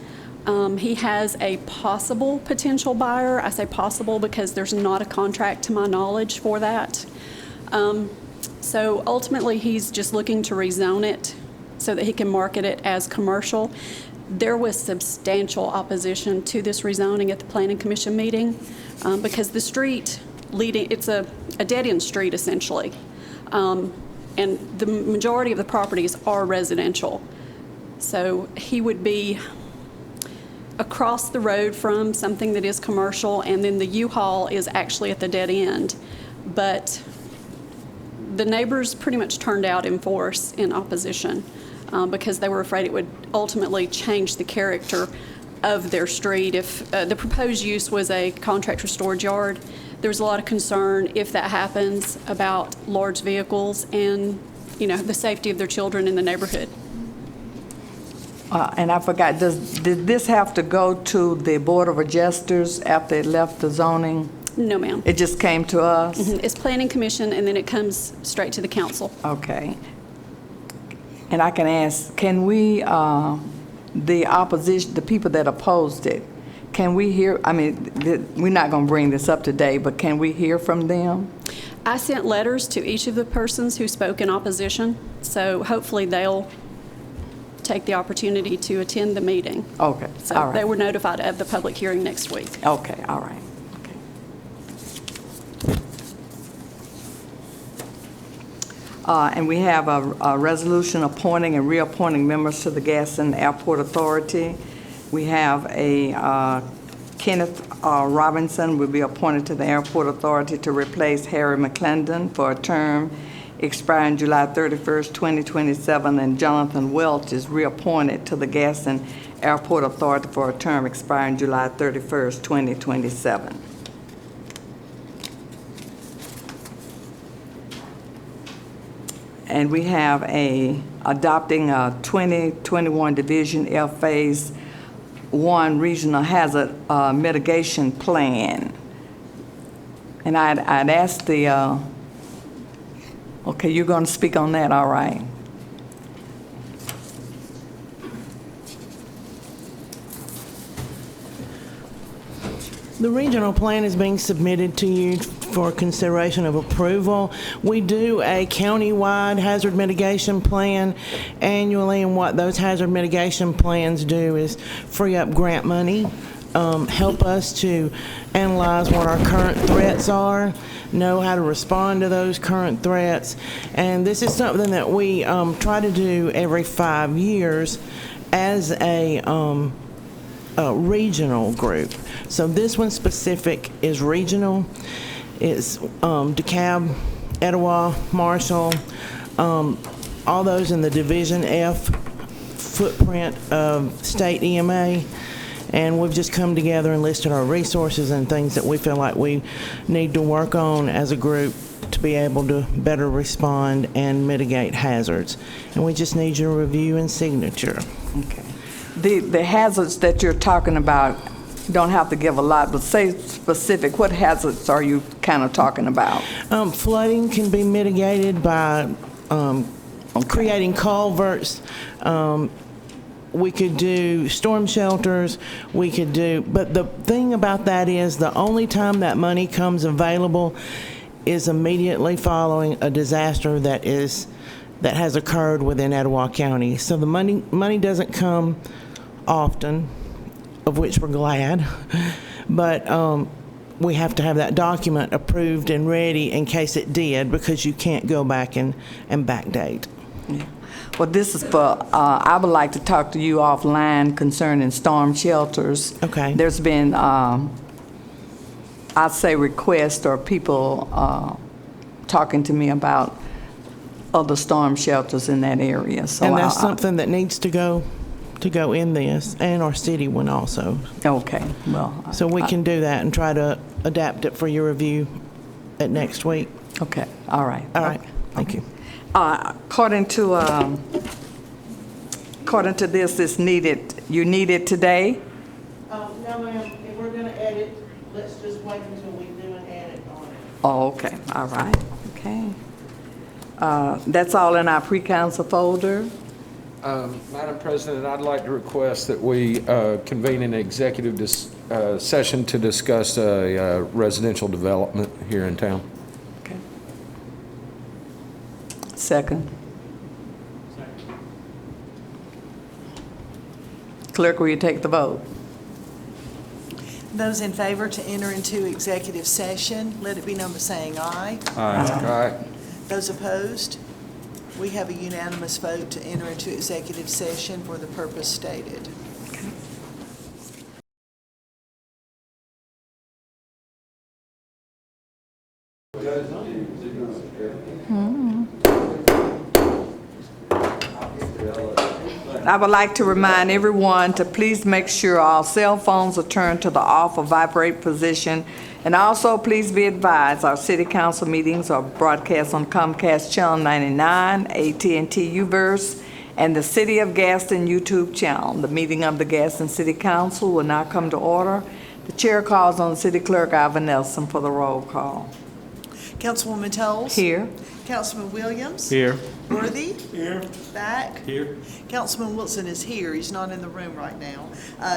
He has a possible potential buyer. I say possible because there's not a contract to my knowledge for that. So ultimately, he's just looking to rezone it so that he can market it as commercial. There was substantial opposition to this rezoning at the Planning Commission meeting because the street leading, it's a dead-end street essentially, and the majority of the properties are residential. So he would be across the road from something that is commercial, and then the U-Haul is actually at the dead end. But the neighbors pretty much turned out in force in opposition because they were afraid it would ultimately change the character of their street. If the proposed use was a contractor storage yard, there was a lot of concern if that happens about large vehicles and, you know, the safety of their children in the neighborhood. And I forgot, did this have to go to the Board of Adjusters after it left the zoning? No, ma'am. It just came to us? It's Planning Commission, and then it comes straight to the council. Okay. And I can ask, can we, the opposition, the people that opposed it, can we hear, I mean, we're not going to bring this up today, but can we hear from them? I sent letters to each of the persons who spoke in opposition, so hopefully they'll take the opportunity to attend the meeting. Okay, So all they right. were notified of the public hearing next week. Okay, all right. Okay. And we have a resolution appointing and reappointing members to the Gaston Airport Authority. We have a Kenneth Robinson will be appointed to the Airport Authority to replace Harry McClendon for a term expiring July 31st, 2027, and Jonathan Welch is reappointed to the Gaston Airport Authority for a term expiring July 31st, 2027. And we have adopting a 2021 Division F Phase 1 Regional Hazard Mitigation Plan. And I'd asked the, okay, you're going to speak on that, all right. The regional plan is being submitted to you for consideration of approval. We do a county-wide hazard mitigation plan annually, and what those hazard mitigation plans do is free up grant money, help us to analyze what our current threats are, know how to respond to those current threats, and this is something that we try to do every 5 years as a regional group. So this one specific is regional. It's DeKalb, Etowah, Marshall, all those in the Division F footprint of state EMA. And we've just come together and listed our resources and things that we feel like we need to work on as a group to be able to better respond and mitigate hazards. And we just need your review and signature. Okay. The hazards that you're talking about, you don't have to give a lot, but say specific, what hazards are you kind of talking about? Flooding can be mitigated by creating culverts. We could do storm shelters. We could do, but the thing about that is the only time that money comes available is immediately following a disaster that has occurred within Etowah County. So the money doesn't come often, of which we're glad, but we have to have that document approved and ready in case it did, because you can't go back and backdate. Yeah. Well, this is for, I would like to talk to you offline concerning storm shelters. Okay. There's been, I'd say requests or people talking to me about other storm shelters in that area. So And that's something that needs to go in this, and our city one also. Okay, well. So we can do that and try to adapt it for your review. at next week. Okay, all right. All right, thank you. According to this, it's needed, you need it today? No, ma'am, if we're gonna edit, let's just wait until we do an edit on it. Oh, okay, all right, okay. That's all in our pre-council folder? Madam President, I'd like to request that we convene an executive session to discuss residential development here in town. Okay. Second. Clerk, will you take the vote? Those in favor to enter into executive session, let it be known by saying aye. Aye. Those opposed, we have a unanimous vote to enter into executive session for the purpose stated. I would like to remind everyone to please make sure all cell phones are turned to the off or vibrate position. And also, please be advised, our city council meetings are broadcast on Comcast Channel 99, AT&T Uverse, and the City of Gaston YouTube channel. The meeting of the Gadsden City Council will now come to order. The chair calls on City Clerk Alva Nelson for the roll call. Councilwoman Toles? Here. Councilman Williams? Here. Worthy? Here. Back? Here. Councilman Wilson is here. He's not in the room right now.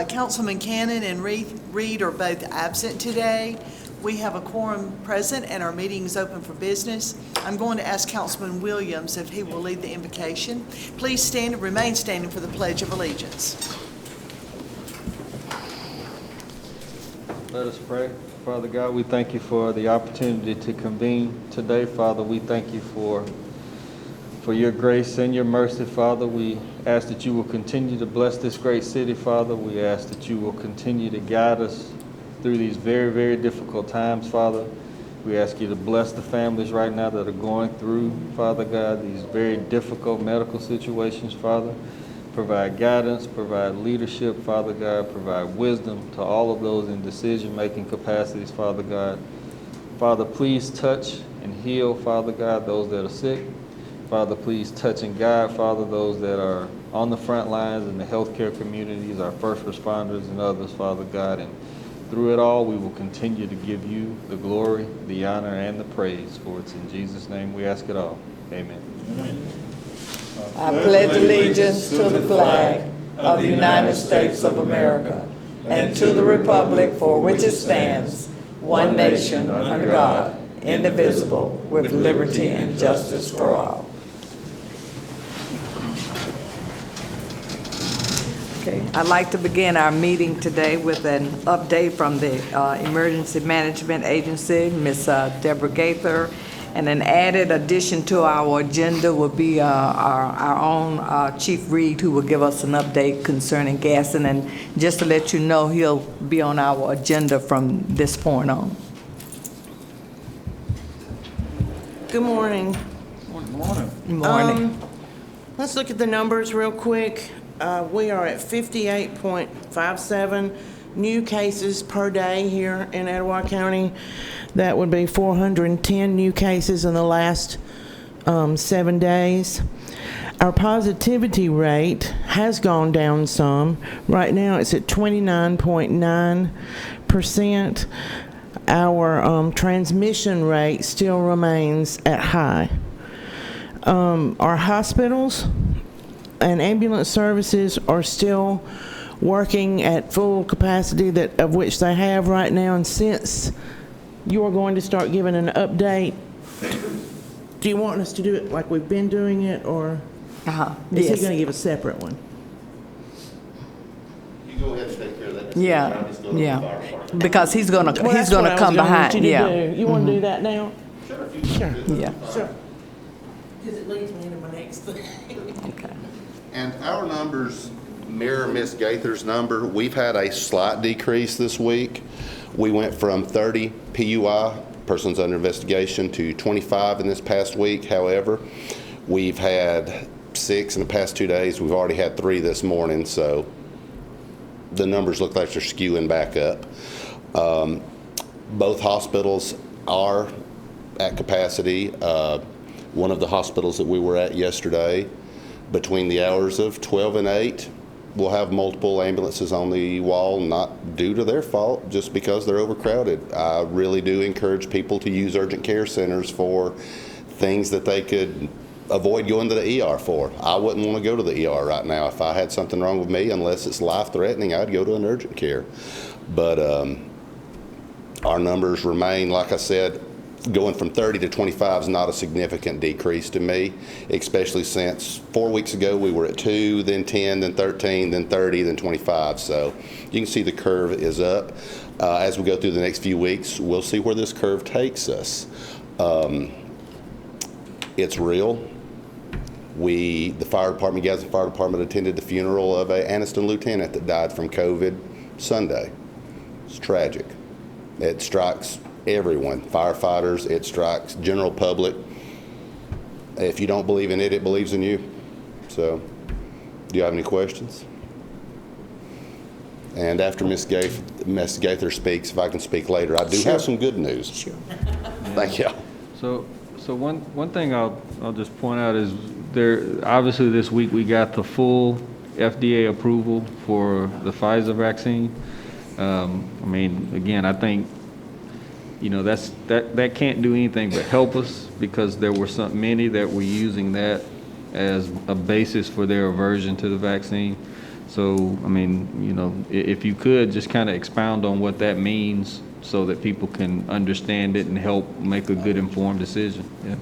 Councilman Cannon and Reed are both absent today. We have a quorum present and our meeting is open for business. I'm going to ask Councilman Williams if he will lead the invocation. Please stand and remain standing for the Pledge of Allegiance. Let us pray. Father God, we thank you for the opportunity to convene today. Father, we thank you for your grace and your mercy, Father. We ask that you will continue to bless this great city, Father. We ask that you will continue to guide us through these very, very difficult times, Father. We ask you to bless the families right now that are going through, Father God, these very difficult medical situations, Father. Provide guidance, provide leadership, Father God, provide wisdom to all of those in decision-making capacities, Father God. Father, please touch and heal, Father God, those that are sick. Father, please touch and guide, Father, those that are on the front lines in the healthcare communities, our first responders and others, Father God. And through it all, we will continue to give you the glory, the honor, and the praise. For it's in Jesus' name we ask it all. Amen. I pledge allegiance to the flag of the United States of America and to the republic for which it stands, one nation under God, indivisible, with liberty and justice for all. Okay, I'd like to begin our meeting today with an update from the Emergency Management Agency, Ms. Deborah Gaither. And an added addition to our agenda will be our own Chief Reed, who will give us an update concerning Gaston. And just to let you know, he'll be on our agenda from this point on. Good morning. Good morning. Let's look at the numbers real quick. We are at 58.57 new cases per day here in Etowah County. That would be 410 new cases in the last 7 days. Our positivity rate has gone down some. Right now it's at 29.9%. Our transmission rate still remains at high. Our hospitals and ambulance services are still working at full capacity of which they have right now. And since you are going to start giving an update, do you want us to do it like we've been doing it, or is he going to give a separate one? You go ahead and take care of that. Yeah, I'll just go to the fire department. because he's gonna Well, that's what I was come gonna want behind. you to Yeah, do. You want to do that now? Sure, if you Sure. yeah. Sure. Because it leads me into my next thing. Okay. And our numbers mirror Ms. Gaither's number. We've had a slight decrease this week. We went from 30 PUI, persons under investigation, to 25 in this past week. However, we've had 6 in the past 2 days. We've already had 3 this morning, so the numbers look like they're skewing back up. Both hospitals are at capacity. One of the hospitals that we were at yesterday, between the hours of 12 and 8, we'll have multiple ambulances on the wall, not due to their fault, just because they're overcrowded. I really do encourage people to use urgent care centers for things that they could avoid going to the ER for. I wouldn't want to go to the ER right now. If I had something wrong with me, unless it's life-threatening, I'd go to an urgent care. But our numbers remain, like I said, going from 30 to 25 is not a significant decrease to me, especially since 4 weeks ago we were at 2, then 10, then 13, then 30, then 25. So you can see the curve is up. As we go through the next few weeks, we'll see where this curve takes us. It's real. The fire department, Gadsden Fire Department, attended the funeral of an Anniston lieutenant that died from COVID Sunday. It's tragic. It strikes everyone, firefighters, it strikes general public. If you don't believe in it, it believes in you. So, do you have any questions? And after Ms. Gaither speaks, if I can speak later, I do have some good news. Sure. Thank you. So one thing I'll just point out is obviously this week we got the full FDA approval for the Pfizer vaccine. I mean, again, I think, that can't do anything but help us, because there were many that were using that as a basis for their aversion to the vaccine. So, I mean, if you could just kind of expound on what that means so that people can understand it and help make a good informed decision. Yeah.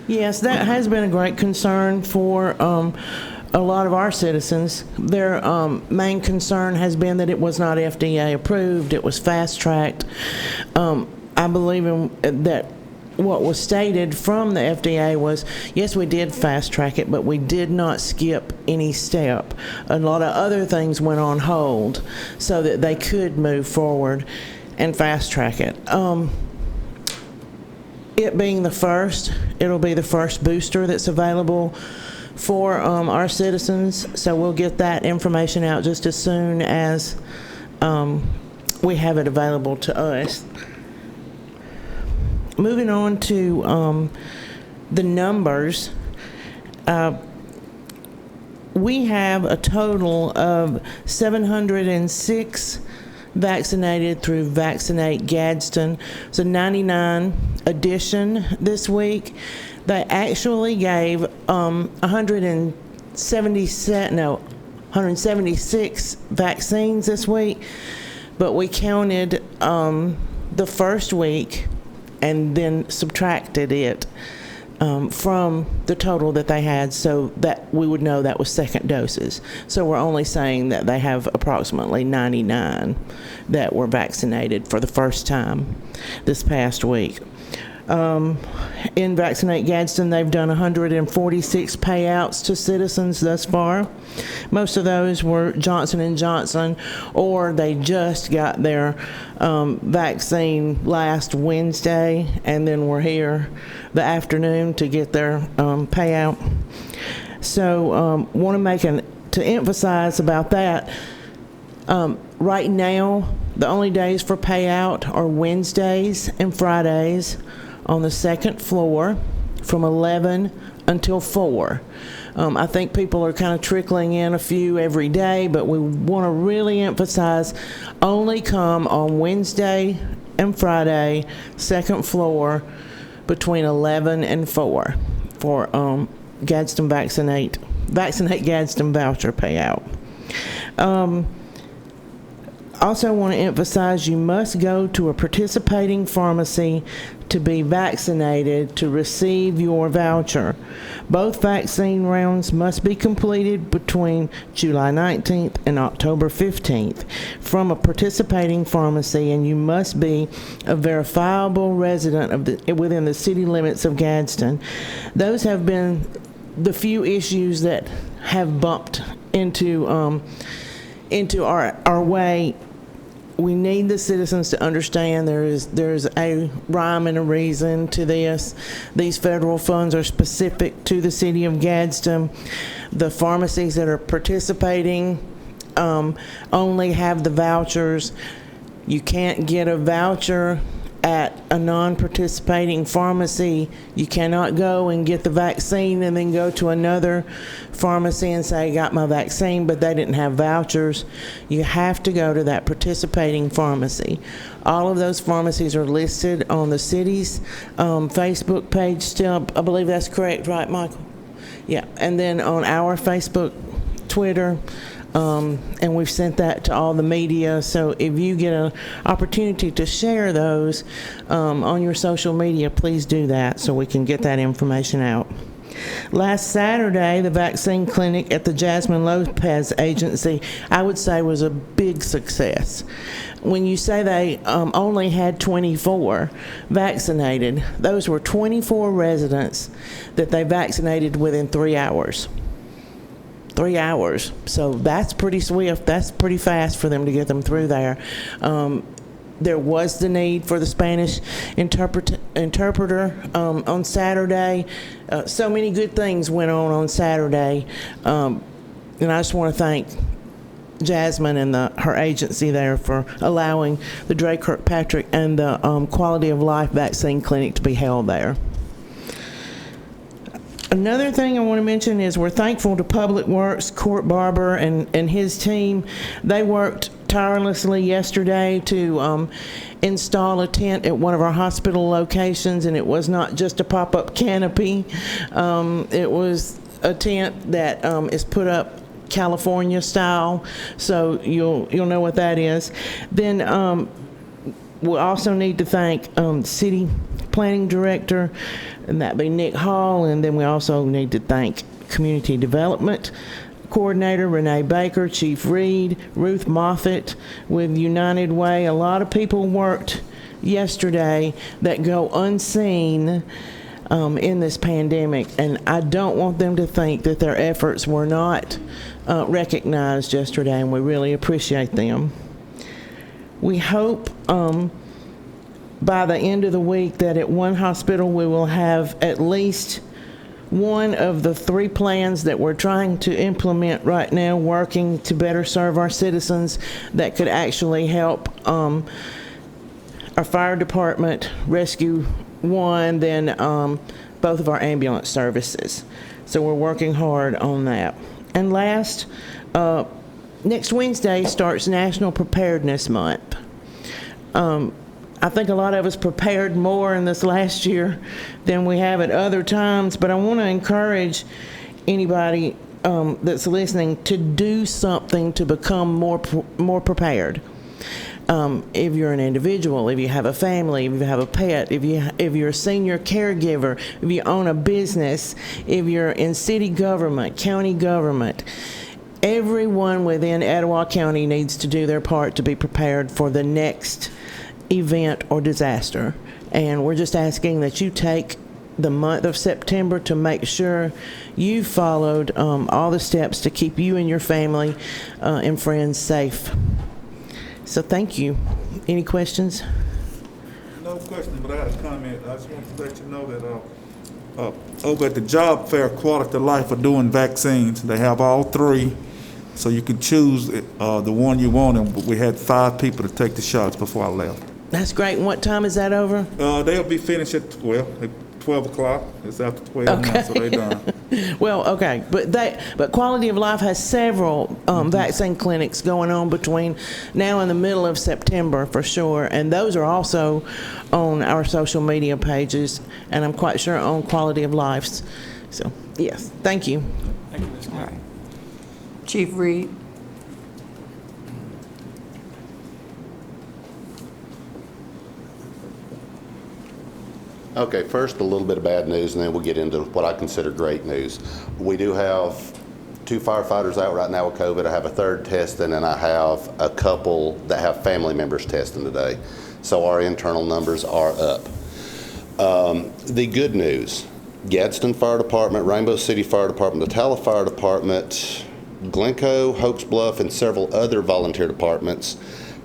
Yes, that has been a great concern for a lot of our citizens. Their main concern has been that it was not FDA approved, it was fast-tracked. I believe that what was stated from the FDA was, yes, we did fast-track it, but we did not skip any step. A lot of other things went on hold so that they could move forward and fast-track it. It being the first, it'll be the first booster that's available for our citizens, so we'll get that information out just as soon as we have it available to us. Moving on to the numbers, we have a total of 706 vaccinated through Vaccinate Gadsden. It's a 99 addition this week. They actually gave 176 vaccines this week, but we counted the first week and then subtracted it from the total that they had, so that we would know that was second doses. So we're only saying that they have approximately 99 that were vaccinated for the first time this past week. In Vaccinate Gadsden, they've done 146 payouts to citizens thus far. Most of those were Johnson & Johnson, or they just got their vaccine last Wednesday and then were here the afternoon to get their payout. So want to emphasize about that, right now, the only days for payout are Wednesdays and Fridays on the second floor from 11 until 4. I think people are kind of trickling in a few every day, but we want to really emphasize only come on Wednesday and Friday, second floor, between 11 and 4 for Gadsden Vaccinate Gadsden voucher payout. Also want to emphasize you must go to a participating pharmacy to be vaccinated to receive your voucher. Both vaccine rounds must be completed between July 19th and October 15th from a participating pharmacy, and you must be a verifiable resident within the city limits of Gadsden. Those have been the few issues that have bumped into our way. We need the citizens to understand there's a rhyme and a reason to this. These federal funds are specific to the city of Gadsden. The pharmacies that are participating only have the vouchers. You can't get a voucher at a non-participating pharmacy. You cannot go and get the vaccine and then go to another pharmacy and say, I got my vaccine, but they didn't have vouchers. You have to go to that participating pharmacy. All of those pharmacies are listed on the city's Facebook page still. I believe that's correct, right, Michael? Yeah, and then on our Facebook, Twitter, and we've sent that to all the media. So if you get an opportunity to share those on your social media, please do that so we can get that information out. Last Saturday, the vaccine clinic at the Jasmine Lopez Agency, I would say, was a big success. When you say they only had 24 vaccinated, those were 24 residents that they vaccinated within 3 hours. 3 hours. So that's pretty swift. That's pretty fast for them to get them through there. There was the need for the Spanish interpreter on Saturday. So many good things went on Saturday. And I just want to thank Jasmine and her agency there for allowing the Dre Kirkpatrick and the Quality of Life Vaccine Clinic to be held there. Another thing I want to mention is we're thankful to Public Works, Court Barber, and his team. They worked tirelessly yesterday to install a tent at one of our hospital locations, and it was not just a pop-up canopy. It was a tent that is put up California style, so you'll know what that is. Then we also need to thank City Planning Director, and that be Nick Hall, and then we also need to thank Community Development Coordinator Renee Baker, Chief Reed, Ruth Moffitt with United Way. A lot of people worked yesterday that go unseen in this pandemic, and I don't want them to think that their efforts were not recognized yesterday, and we really appreciate them. We hope by the end of the week that at one hospital we will have at least one of the 3 plans that we're trying to implement right now working to better serve our citizens that could actually help our fire department, Rescue 1, then both of our ambulance services. So we're working hard on that. And last, next Wednesday starts National Preparedness Month. I think a lot of us prepared more in this last year than we have at other times, but I want to encourage anybody that's listening to do something to become more prepared. If you're an individual, if you have a family, if you have a pet, if you're a senior caregiver, if you own a business, if you're in city government, county government, everyone within Etowah County needs to do their part to be prepared for the next event or disaster. And we're just asking that you take the month of September to make sure you followed all the steps to keep you and your family and friends safe. So thank you. Any questions? No question, but I had a comment. I just want to let you know that over at the job fair, Quality of Life are doing vaccines. They have all 3, so you can choose the one you want. And we had 5 people to take the shots before I left. That's great. And what time is that over? They'll be finished at 12 o'clock. It's after 12 okay. now, so they're done. Well, okay, but Quality of Life has several vaccine clinics going on between now and the middle of September for sure, and those are also on our social media pages, and I'm quite sure on Quality of Life's. So, yes, thank you. Thank you, Ms. All right. Chief Reed. Okay, first a little bit of bad news, and then we'll get into what I consider great news. We do have 2 firefighters out right now with COVID. I have a 3rd testing, and I have a couple that have family members testing today. So our internal numbers are up. The good news, Gadsden Fire Department, Rainbow City Fire Department, the Etowah Fire Department, Glencoe, Hopes Bluff, and several other volunteer departments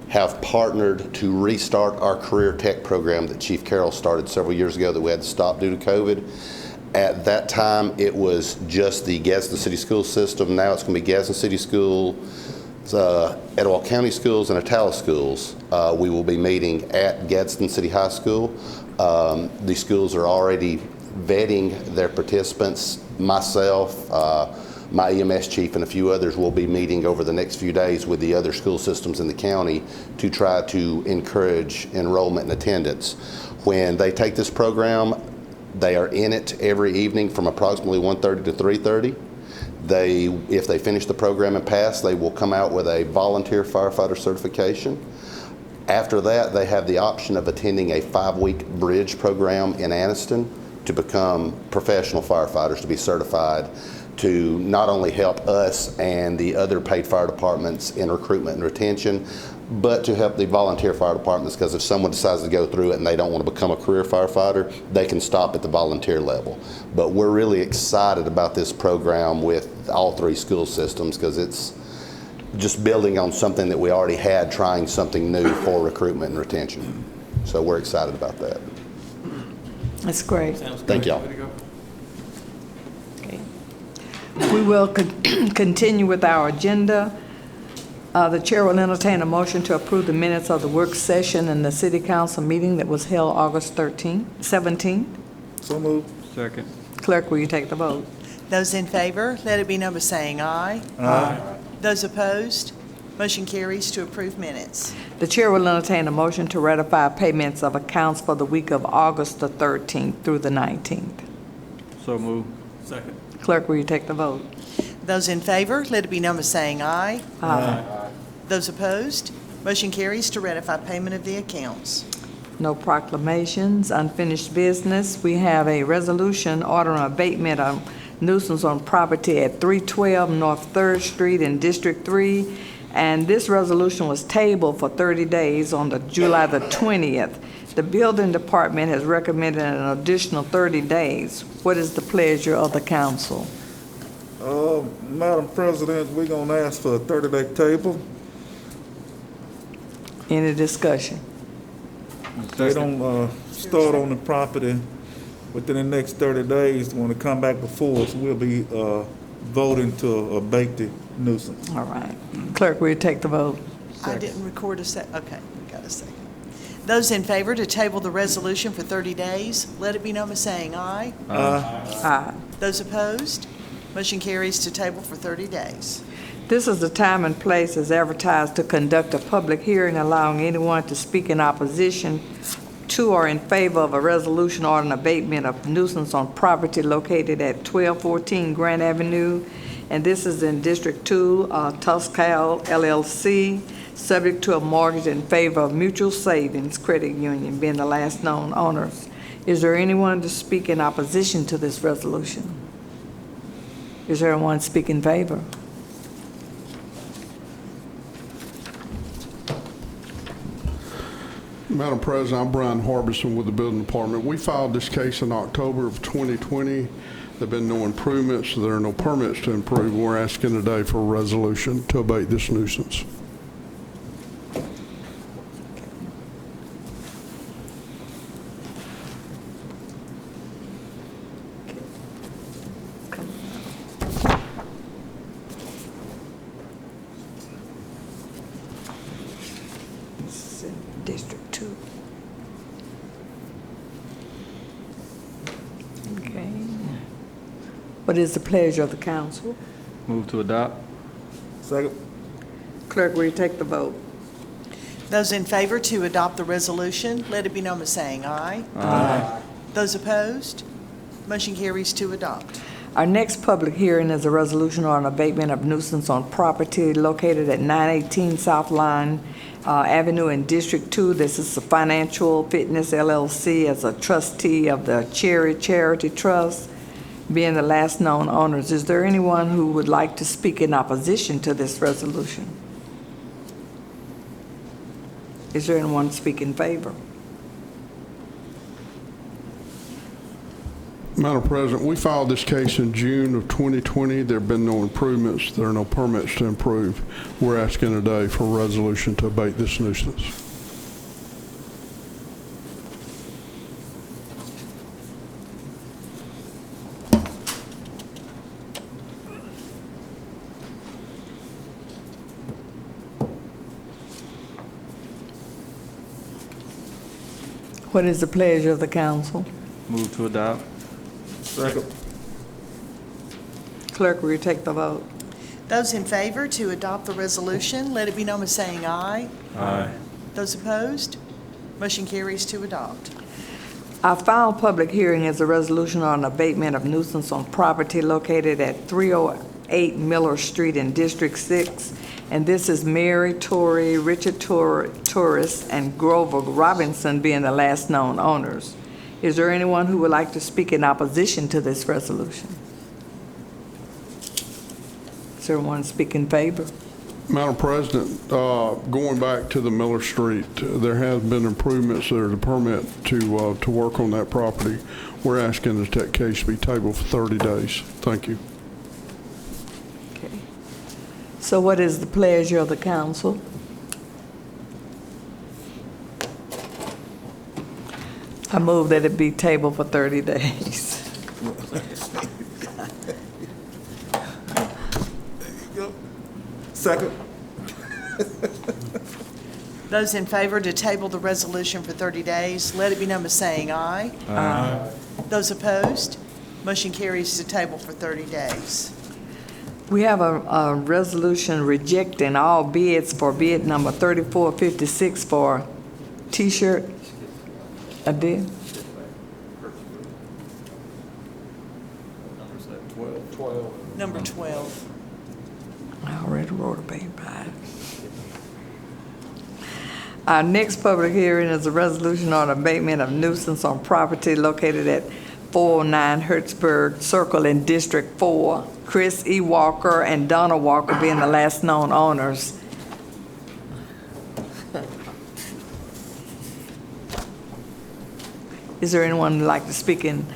have partnered to restart our career tech program that Chief Carroll started several years ago that we had to stop due to COVID. At that time, it was just the Gadsden City School system. Now it's going to be Gadsden City School, Etowah County Schools and Etowah Schools, we will be meeting at Gadsden City High School. These schools are already vetting their participants. Myself, my EMS chief, and a few others will be meeting over the next few days with the other school systems in the county to try to encourage enrollment and attendance. When they take this program, they are in it every evening from approximately 1:30 to 3:30. If they finish the program and pass, they will come out with a volunteer firefighter certification. After that, they have the option of attending a 5-week bridge program in Anniston to become professional firefighters, to be certified, to not only help us and the other paid fire departments in recruitment and retention, but to help the volunteer fire departments, because if someone decides to go through it and they don't want to become a career firefighter, they can stop at the volunteer level. But we're really excited about this program with all 3 school systems, because it's just building on something that we already had, trying something new for recruitment and retention. So we're excited about that. That's great. Thank y'all. Okay. We will continue with our agenda. The chair will entertain a motion to approve the minutes of the work session in the city council meeting that was held August 17th. So moved. Second. Clerk, will you take the vote? Those in favor, let it be known by saying aye. Aye. Those opposed, motion carries to approve minutes. The chair will entertain a motion to ratify payments of accounts for the week of August the 13th through the 19th. So moved. Second. Clerk, will you take the vote? Those in favor, let it be known by saying aye. Aye. Those opposed, motion carries to ratify payment of the accounts. No proclamations, unfinished business. We have a resolution ordering abatement of nuisance on property at 312 North 3rd Street in District 3. And this resolution was tabled for 30 days on July the 20th. The building department has recommended an additional 30 days. What is the pleasure of the council? Madam President, we're gonna ask for a 30-day table. Any discussion? They don't start on the property within the next 30 days. When they come back before us, we'll be voting to abate the nuisance. All right. Clerk, will you take the vote? I didn't record a okay, we got a second. Those in favor to table the resolution for 30 days, let it be known by saying aye. Aye. Those opposed, motion carries to table for 30 days. This is the time and place as advertised to conduct a public hearing allowing anyone to speak in opposition to or in favor of a resolution or an abatement of nuisance on property located at 1214 Grant Avenue. And this is in District 2, Tuscal LLC, subject to a mortgage in favor of Mutual Savings Credit Union being the last known owners. Is there anyone to speak in opposition to this resolution? Is there anyone to speak in favor? Madam President, I'm Brian Harbison with the Building Department. We filed this case in October of 2020. There have been no improvements. There are no permits to improve. We're asking today for a resolution to abate this nuisance. This is in District 2. Okay. What is the pleasure of the council? Move to adopt. Second. Clerk, will you take the vote? Those in favor to adopt the resolution, let it be known by saying aye. Aye. Those opposed, motion carries to adopt. Our next public hearing is a resolution on abatement of nuisance on property located at 918 South Line Avenue in District 2. This is the Financial Fitness LLC as a trustee of the Cherry Charity Trust, being the last known owners. Is there anyone who would like to speak in opposition to this resolution? Is there anyone to speak in favor? Madam President, we filed this case in June of 2020. There have been no improvements. There are no permits to improve. We're asking today for a resolution to abate this nuisance. What is the pleasure of the council? Move to adopt. Second. Clerk, will you take the vote? Those in favor to adopt the resolution, let it be known by saying aye. Aye. Those opposed, motion carries to adopt. Our final public hearing is a resolution on abatement of nuisance on property located at 308 Miller Street in District 6. And this is Mary Torrey, Richard Torres, and Grover Robinson being the last known owners. Is there anyone who would like to speak in opposition to this resolution? Is there anyone speak in favor? Madam President, going back to the Miller Street, there has been improvements. There's a permit to work on that property. We're asking that case be tabled for 30 days. Thank you. Okay. So what is the pleasure of the council? I move that it be tabled for 30 days. Second. Those in favor to table the resolution for 30 days, let it be known by saying aye. Aye. Those opposed, motion carries to table for 30 days. We have a resolution rejecting all bids for bid number 3456 for T-shirt. I did? 12. Number 12. I already wrote a paper. Our next public hearing is a resolution on abatement of nuisance on property located at 409 Hertzberg Circle in District 4. Chris E. Walker and Donna Walker being the last known owners. Is there anyone who'd like to speak in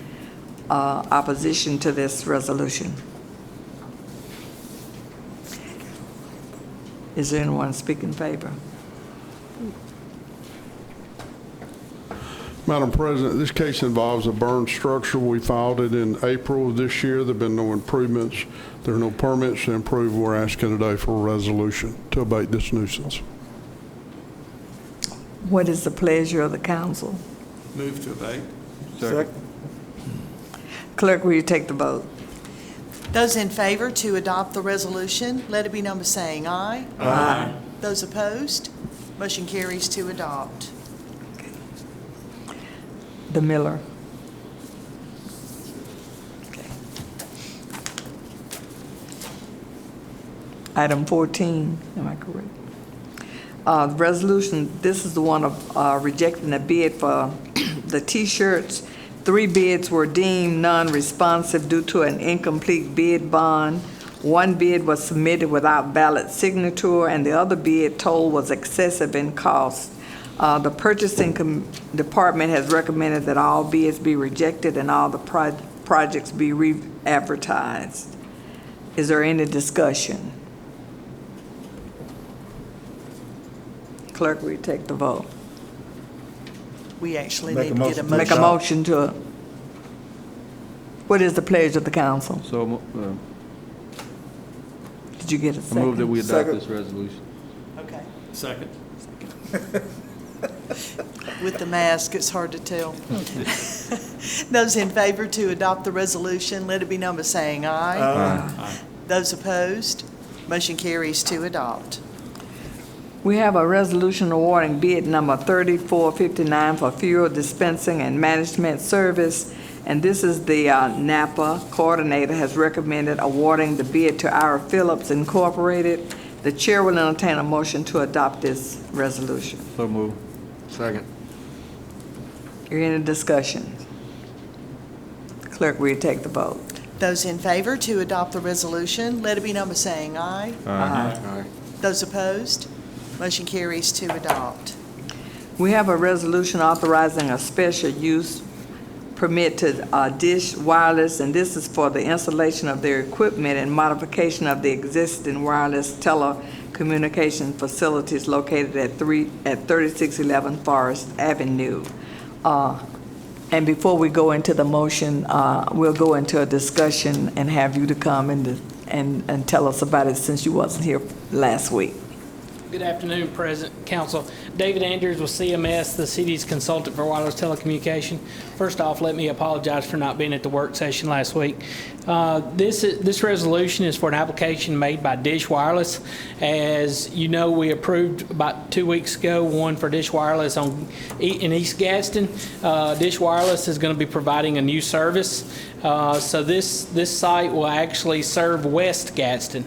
opposition to this resolution? Is there anyone speak in favor? Madam President, this case involves a burned structure. We filed it in April of this year. There have been no improvements. There are no permits to improve. We're asking today for a resolution to abate this nuisance. What is the pleasure of the council? Move to abate. Second. Clerk, will you take the vote? Those in favor to adopt the resolution, let it be known by saying aye. Aye. Those opposed, motion carries to adopt. The Miller. Okay. Item 14, am I correct? The resolution, this is the one of rejecting the bid for the T-shirts. 3 bids were deemed non-responsive due to an incomplete bid bond. 1 bid was submitted without valid signature, and the other bid told was excessive in cost. The purchasing department has recommended that all bids be rejected and all the projects be re-advertised. Is there any discussion? Clerk, will you take the vote? We actually Make need a to get a motion. Make a motion. motion to, what is the pleasure of the council? So Did you get a I second? move that we adopt Second. this resolution. Okay. Second. With the mask, it's hard to tell. Those in favor to adopt the resolution, let it be known by saying aye. Aye. Those opposed, motion carries to adopt. We have a resolution awarding bid number 3459 for fuel dispensing and management service. And this is the Napa coordinator has recommended awarding the bid to Ira Phillips Incorporated. The chair will entertain a motion to adopt this resolution. So move. Second. Any discussion? Clerk, will you take the vote? Those in favor to adopt the resolution, let it be known by saying aye. Aye. Those opposed, motion carries to adopt. We have a resolution authorizing a special use permit to Dish Wireless, and this is for the installation of their equipment and modification of the existing wireless telecommunication facilities located at 3611 Forest Avenue. And before we go into the motion, we'll go into a discussion and have you to come and tell us about it since you wasn't here last week. Good afternoon, President, Council. David Andrews with CMS, the city's consultant for wireless telecommunication. First off, let me apologize for not being at the work session last week. This resolution is for an application made by Dish Wireless. As you know, we approved about 2 weeks ago one for Dish Wireless in East Gadsden. Dish Wireless is going to be providing a new service. So this site will actually serve West Gadsden.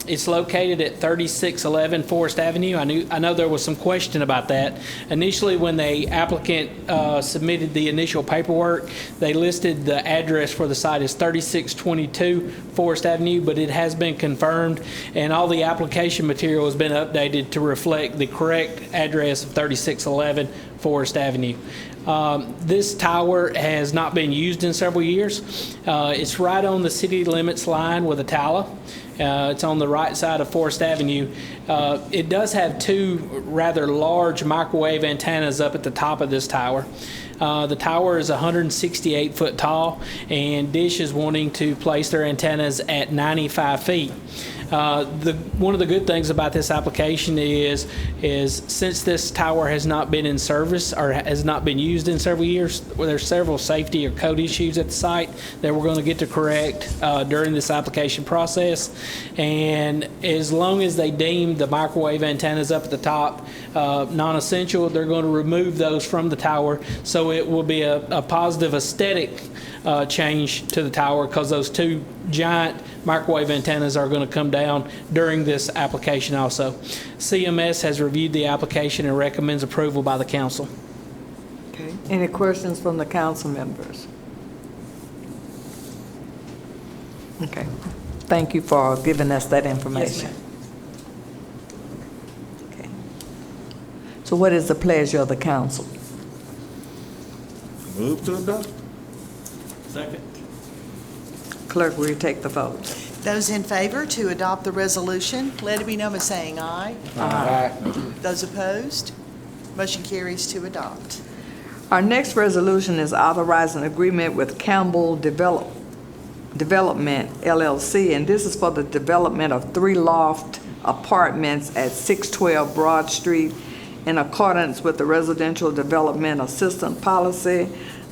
It's located at 3611 Forest Avenue. I know there was some question about that. Initially, when the applicant submitted the initial paperwork, they listed the address for the site as 3622 Forest Avenue, but it has been confirmed, and all the application material has been updated to reflect the correct address of 3611 Forest Avenue. This tower has not been used in several years. It's right on the city limits line with Etowah. It's on the right side of Forest Avenue. It does have two rather large microwave antennas up at the top of this tower. The tower is 168 foot tall, and Dish is wanting to place their antennas at 95 feet. One of the good things about this application is since this tower has not been in service or has not been used in several years, there's several safety or code issues at the site that we're going to get to correct during this application process. And as long as they deem the microwave antennas up at the top non-essential, they're going to remove those from the tower, so it will be a positive aesthetic change to the tower, because those two giant microwave antennas are going to come down during this application also. CMS has reviewed the application and recommends approval by the council. Okay. Any questions from the council members? Okay. Thank you for giving us that information. Okay. So what is the pleasure of the council? Move to adopt. Second. Clerk, will you take the vote? Those in favor to adopt the resolution, let it be known by saying aye. Aye. Those opposed, motion carries to adopt. Our next resolution is authorizing agreement with Campbell Development LLC, and this is for the development of 3 loft apartments at 612 Broad Street in accordance with the Residential Development Assistance Policy.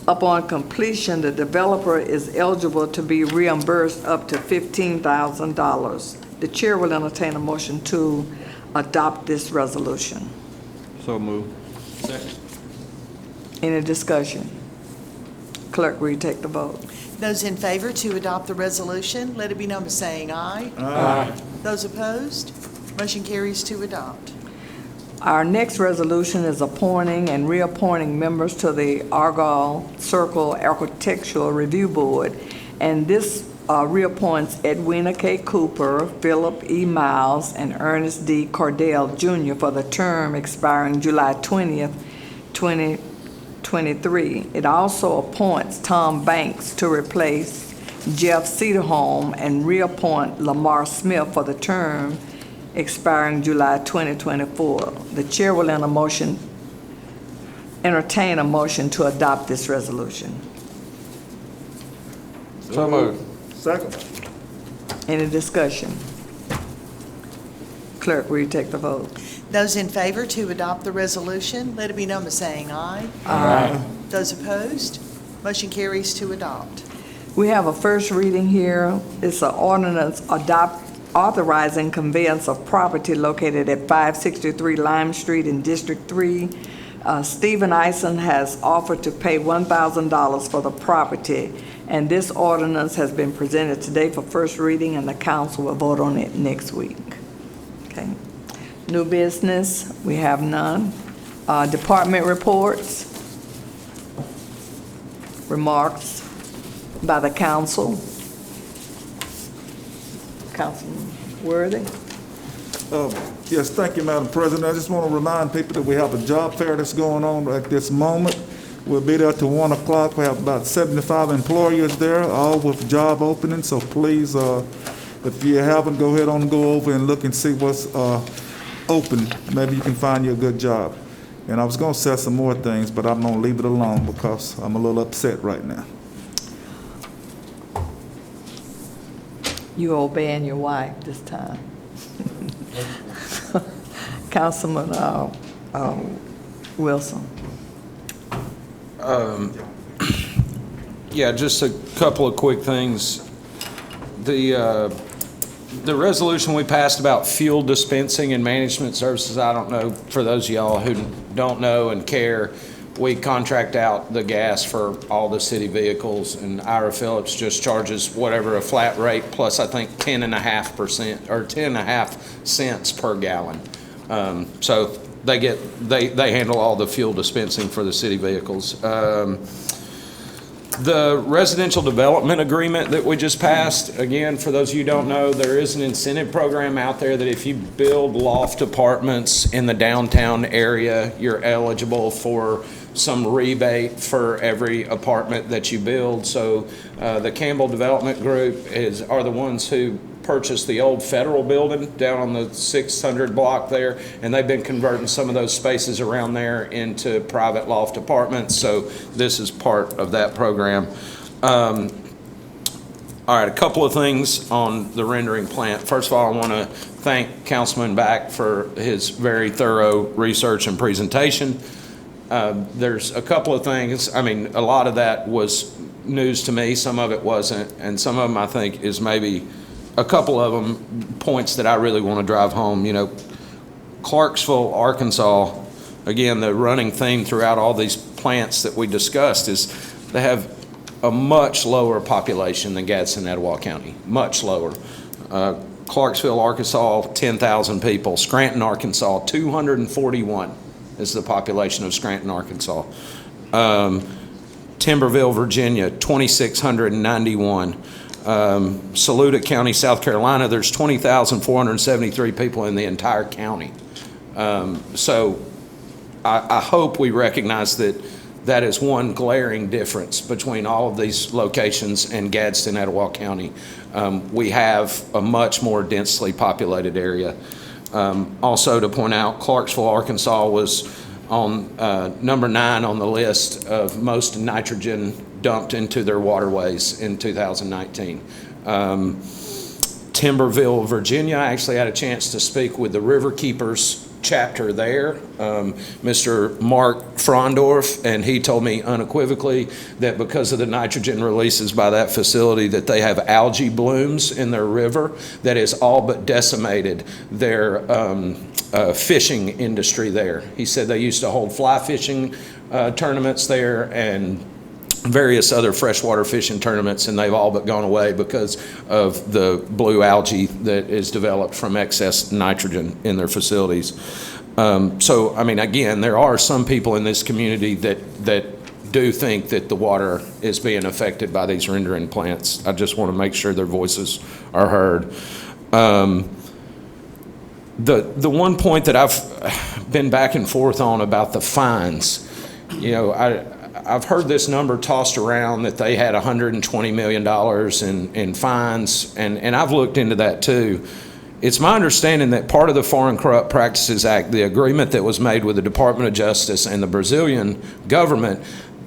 Upon completion, the developer is eligible to be reimbursed up to $15,000. The chair will entertain a motion to adopt this resolution. So moved. Second. Any discussion? Clerk, will you take the vote? Those in favor to adopt the resolution, let it be known by saying aye. Aye. Those opposed, motion carries to adopt. Our next resolution is appointing and reappointing members to the Argyll Circle Architectural Review Board. And this reappoints Edwina K. Cooper, Philip E. Miles, and Ernest D. Cordell, Jr. for the term expiring July 20th, 2023. It also appoints Tom Banks to replace Jeff Cedarholm and reappoint Lamar Smith for the term expiring July 2024. The chair will entertain a motion to adopt this resolution. So moved. Second. Any discussion? Clerk, will you take the vote? Those in favor to adopt the resolution, let it be known by saying aye. Aye. Those opposed, motion carries to adopt. We have a first reading here. It's an ordinance authorizing conveyance of property located at 563 Lime Street in District 3. Stephen Eisen has offered to pay $1,000 for the property, and this ordinance has been presented today for first reading, and the council will vote on it next week. Okay. New business, we have none. Department reports, remarks by the council. Councilman Worthy. Yes, thank you, Madam President. I just want to remind people that we have a job fair that's going on at this moment. We'll be there till 1 o'clock. We have about 75 employers there, all with job openings. So please, if you haven't, go ahead on and go over and look and see what's open. Maybe you can find you a good job. And I was going to say some more things, but I'm going to leave it alone because I'm a little upset right now. You obeying your wife this time. Councilman Wilson. Yeah, just a couple of quick things. The resolution we passed about fuel dispensing and management services, I don't know, for those of y'all who don't know and care, we contract out the gas for all the city vehicles, and Ira Phillips just charges whatever, a flat rate plus I think 10.5% or 10.5 cents per gallon. So they handle all the fuel dispensing for the city vehicles. The residential development agreement that we just passed, again, for those of you who don't know, there is an incentive program out there that if you build loft apartments in the downtown area, you're eligible for some rebate for every apartment that you build. So the Campbell Development Group are the ones who purchased the old federal building down on the 600 block there, and they've been converting some of those spaces around there into private loft apartments. So this is part of that program. All right, a couple of things on the rendering plant. First of all, I want to thank Councilman Back for his very thorough research and presentation. There's a couple of things. I mean, a lot of that was news to me. Some of it wasn't, and some of them I think is maybe a couple of them points that I really want to drive home. You know, Clarksville, Arkansas, again, the running theme throughout all these plants that we discussed is they have a much lower population than Gadsden, Etowah County, much lower. Clarksville, Arkansas, 10,000 people. Scranton, Arkansas, 241 is the population of Scranton, Arkansas. Timberville, Virginia, 2,691. Saluda County, South Carolina, there's 20,473 people in the entire county. So I hope we recognize that that is one glaring difference between all of these locations and Gadsden, Etowah County. We have a much more densely populated area. Also to point out, Clarksville, Arkansas was on number 9 on the list of most nitrogen dumped into their waterways in 2019. Timberville, Virginia, I actually had a chance to speak with the Riverkeepers chapter there, Mr. Mark Frondorf, and he told me unequivocally that because of the nitrogen releases by that facility that they have algae blooms in their river that has all but decimated their fishing industry there. He said they used to hold fly fishing tournaments there and various other freshwater fishing tournaments, and they've all but gone away because of the blue algae that is developed from excess nitrogen in their facilities. So, I mean, again, there are some people in this community that do think that the water is being affected by these rendering plants. I just want to make sure their voices are heard. The one point that I've been back and forth on about the fines, you know, I've heard this number tossed around that they had $120 million in fines, and I've looked into that too. It's my understanding that part of the Foreign Corrupt Practices Act, the agreement that was made with the Department of Justice and the Brazilian government,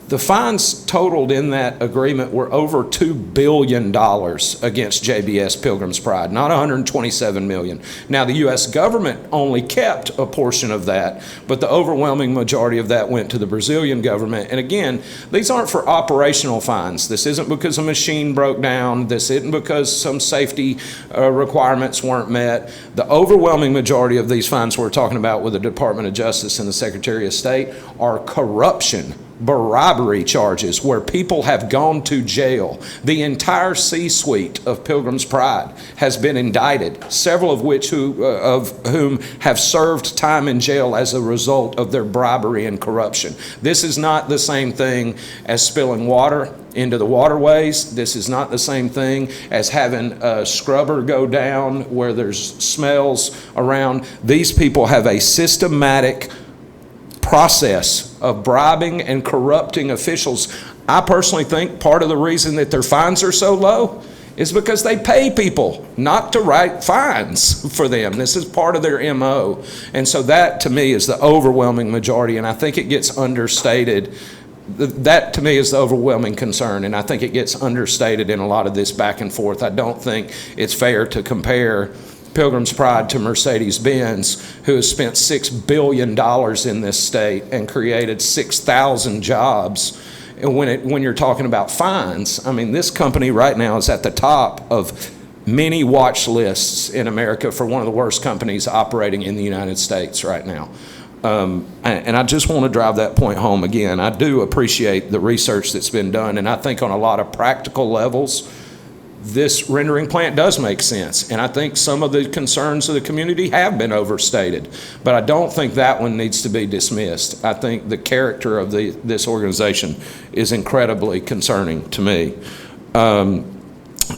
the fines totaled in that agreement were over $2 billion against JBS Pilgrim's Pride, not $127 million. Now, the U.S. government only kept a portion of that, but the overwhelming majority of that went to the Brazilian government. And again, these aren't for operational fines. This isn't because a machine broke down. This isn't because some safety requirements weren't met. The overwhelming majority of these fines we're talking about with the Department of Justice and the Secretary of State are corruption, bribery charges where people have gone to jail. The entire C-suite of Pilgrim's Pride has been indicted, several of which of whom have served time in jail as a result of their bribery and corruption. This is not the same thing as spilling water into the waterways. This is not the same thing as having a scrubber go down where there's smells around. These people have a systematic process of bribing and corrupting officials. I personally think part of the reason that their fines are so low is because they pay people not to write fines for them. This is part of their MO. And so that to me is the overwhelming majority, and I think it gets understated. That to me is the overwhelming concern, and I think it gets understated in a lot of this back and forth. I don't think it's fair to compare Pilgrim's Pride to Mercedes-Benz, who has spent $6 billion in this state and created 6,000 jobs. And when you're talking about fines, I mean, this company right now is at the top of many watch lists in America for one of the worst companies operating in the United States right now. And I just want to drive that point home again. I do appreciate the research that's been done, and I think on a lot of practical levels, this rendering plant does make sense. And I think some of the concerns of the community have been overstated, but I don't think that one needs to be dismissed. I think the character of this organization is incredibly concerning to me.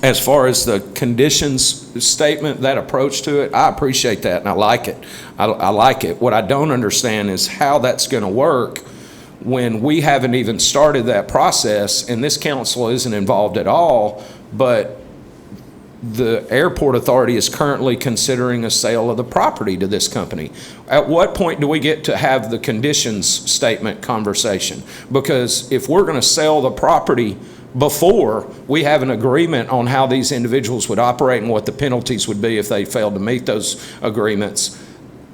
As far as the conditions statement, that approach to it, I appreciate that and I like it. I like it. What I don't understand is how that's going to work when we haven't even started that process and this council isn't involved at all, but the airport authority is currently considering a sale of the property to this company. At what point do we get to have the conditions statement conversation? Because if we're going to sell the property before we have an agreement on how these individuals would operate and what the penalties would be if they failed to meet those agreements,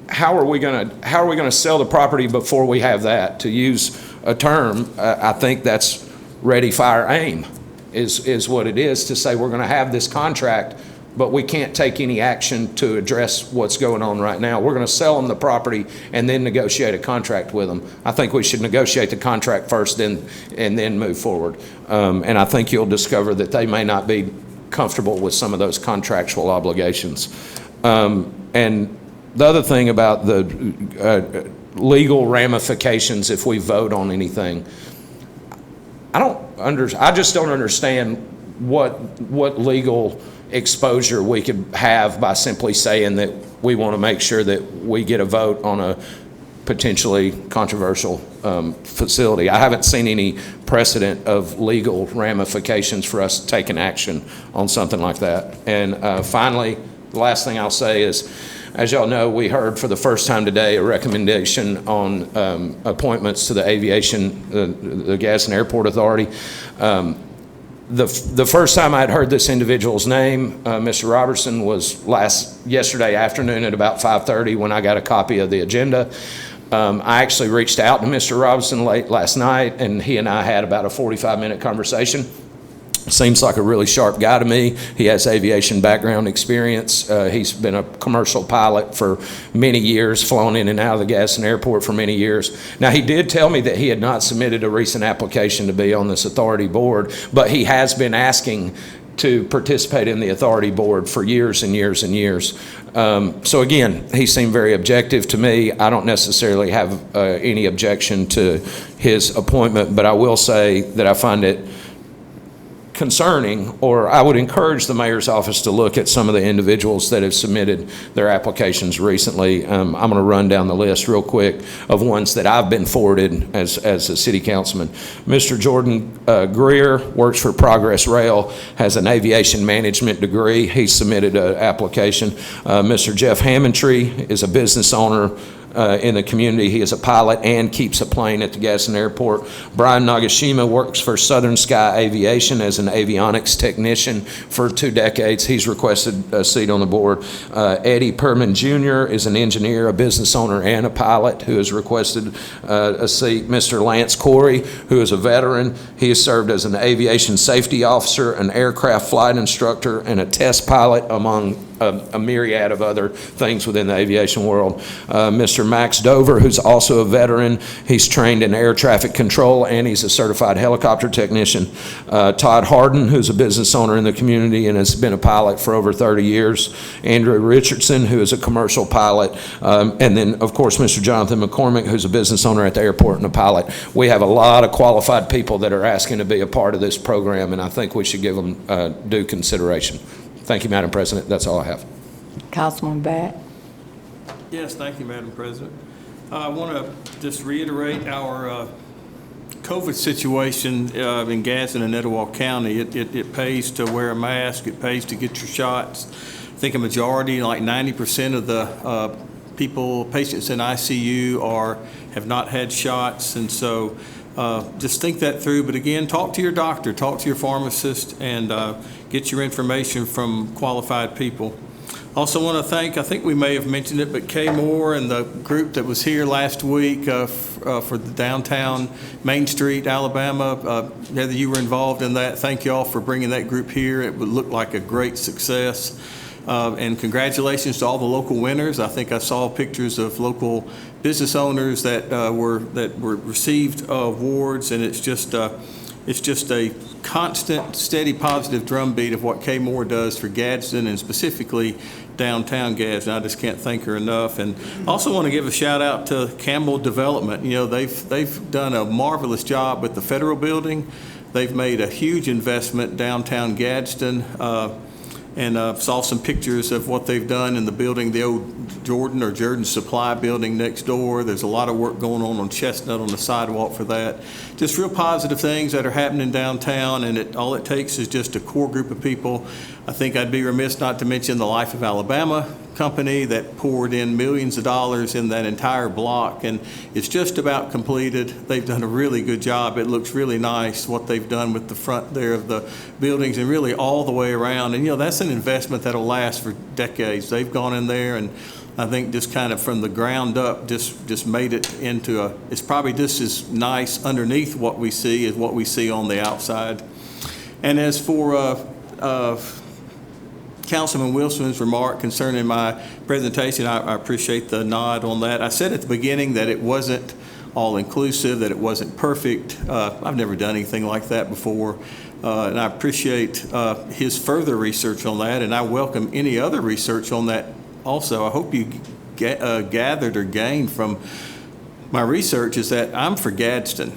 how are we going to sell the property before we have that? To use a term, I think that's ready, fire, aim is what it is, to say we're going to have this contract, but we can't take any action to address what's going on right now. We're going to sell them the property and then negotiate a contract with them. I think we should negotiate the contract first and then move forward. And I think you'll discover that they may not be comfortable with some of those contractual obligations. And the other thing about the legal ramifications if we vote on anything, I just don't understand what legal exposure we could have by simply saying that we want to make sure that we get a vote on a potentially controversial facility. I haven't seen any precedent of legal ramifications for us taking action on something like that. And finally, the last thing I'll say is, as y'all know, we heard for the first time today a recommendation on appointments to the aviation, the Gadsden Airport Authority. The first time I'd heard this individual's name, Mr. Robertson, was yesterday afternoon at about 5:30 when I got a copy of the agenda. I actually reached out to Mr. Robertson late last night, and he and I had about a 45-minute conversation. Seems like a really sharp guy to me. He has aviation background experience. He's been a commercial pilot for many years, flown in and out of the Gadsden Airport for many years. Now, he did tell me that he had not submitted a recent application to be on this authority board, but he has been asking to participate in the authority board for years and years and years. So again, he seemed very objective to me. I don't necessarily have any objection to his appointment, but I will say that I find it concerning, or I would encourage the mayor's office to look at some of the individuals that have submitted their applications recently. I'm going to run down the list real quick of ones that I've been forwarded as a city councilman. Mr. Jordan Greer works for Progress Rail, has an aviation management degree. He submitted an application. Mr. Jeff Hammondtree is a business owner in the community. He is a pilot and keeps a plane at the Gadsden Airport. Brian Nagashima works for Southern Sky Aviation as an avionics technician for 2 decades. He's requested a seat on the board. Eddie Perman Jr. is an engineer, a business owner, and a pilot who has requested a seat. Mr. Lance Corey, who is a veteran, he has served as an aviation safety officer, an aircraft flight instructor, and a test pilot, among a myriad of other things within the aviation world. Mr. Max Dover, who's also a veteran, he's trained in air traffic control and he's a certified helicopter technician. Todd Harden, who's a business owner in the community and has been a pilot for over 30 years. Andrew Richardson, who is a commercial pilot. And then, of course, Mr. Jonathan McCormick, who's a business owner at the airport and a pilot. We have a lot of qualified people that are asking to be a part of this program, and I think we should give them due consideration. Thank you, Madam President. That's all I have. Councilman Batt. Yes, thank you, Madam President. I want to just reiterate our COVID situation in Gadsden and Etowah County. It pays to wear a mask. It pays to get your shots. I think a majority, like 90% of the patients in ICU have not had shots, and so just think that through. But again, talk to your doctor, talk to your pharmacist, and get your information from qualified people. Also want to thank, I think we may have mentioned it, but Kay Moore and the group that was here last week for the downtown Main Street, Alabama. Heather, you were involved in that. Thank you all for bringing that group here. It would look like a great success. And congratulations to all the local winners. I think I saw pictures of local business owners that were received awards, and it's just a constant, steady, positive drumbeat of what Kay Moore does for Gadsden and specifically downtown Gadsden. I just can't thank her enough. And also want to give a shout out to Campbell Development. You know, they've done a marvelous job with the federal building. They've made a huge investment downtown Gadsden. And saw some pictures of what they've done in the building, the old Jordan Supply building next door. There's a lot of work going on Chestnut on the sidewalk for that. Just real positive things that are happening downtown, and all it takes is just a core group of people. I think I'd be remiss not to mention the Life of Alabama company that poured in millions of dollars in that entire block, and it's just about completed. They've done a really good job. It looks really nice what they've done with the front there of the buildings and really all the way around. And you know, that's an investment that'll last for decades. They've gone in there and I think just kind of from the ground up just made it into it's probably just as nice underneath what we see as what we see on the outside. And as for Councilman Wilson's remark concerning my presentation, I appreciate the nod on that. I said at the beginning that it wasn't all-inclusive, that it wasn't perfect. I've never done anything like that before, and I appreciate his further research on that, and I welcome any other research on that also. I hope you gathered or gained from my research is that I'm for Gadsden.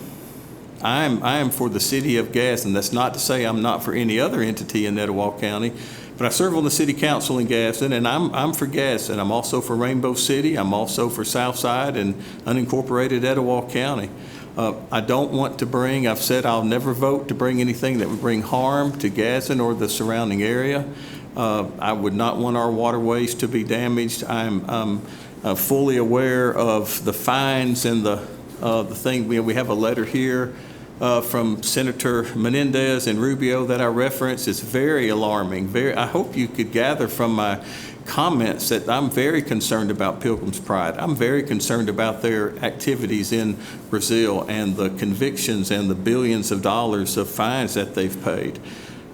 I am for the city of Gadsden. That's not to say I'm not for any other entity in Etowah County. But I serve on the city council in Gadsden, and I'm for Gadsden. I'm also for Rainbow City. I'm also for Southside and unincorporated Etowah County. I don't want to bring, I've said I'll never vote to bring anything that would bring harm to Gadsden or the surrounding area. I would not want our waterways to be damaged. I'm fully aware of the fines and the thing. We have a letter here from Senator Menendez and Rubio that I referenced. It's very alarming. I hope you could gather from my comments that I'm very concerned about Pilgrim's Pride. I'm very concerned about their activities in Brazil and the convictions and the billions of dollars of fines that they've paid.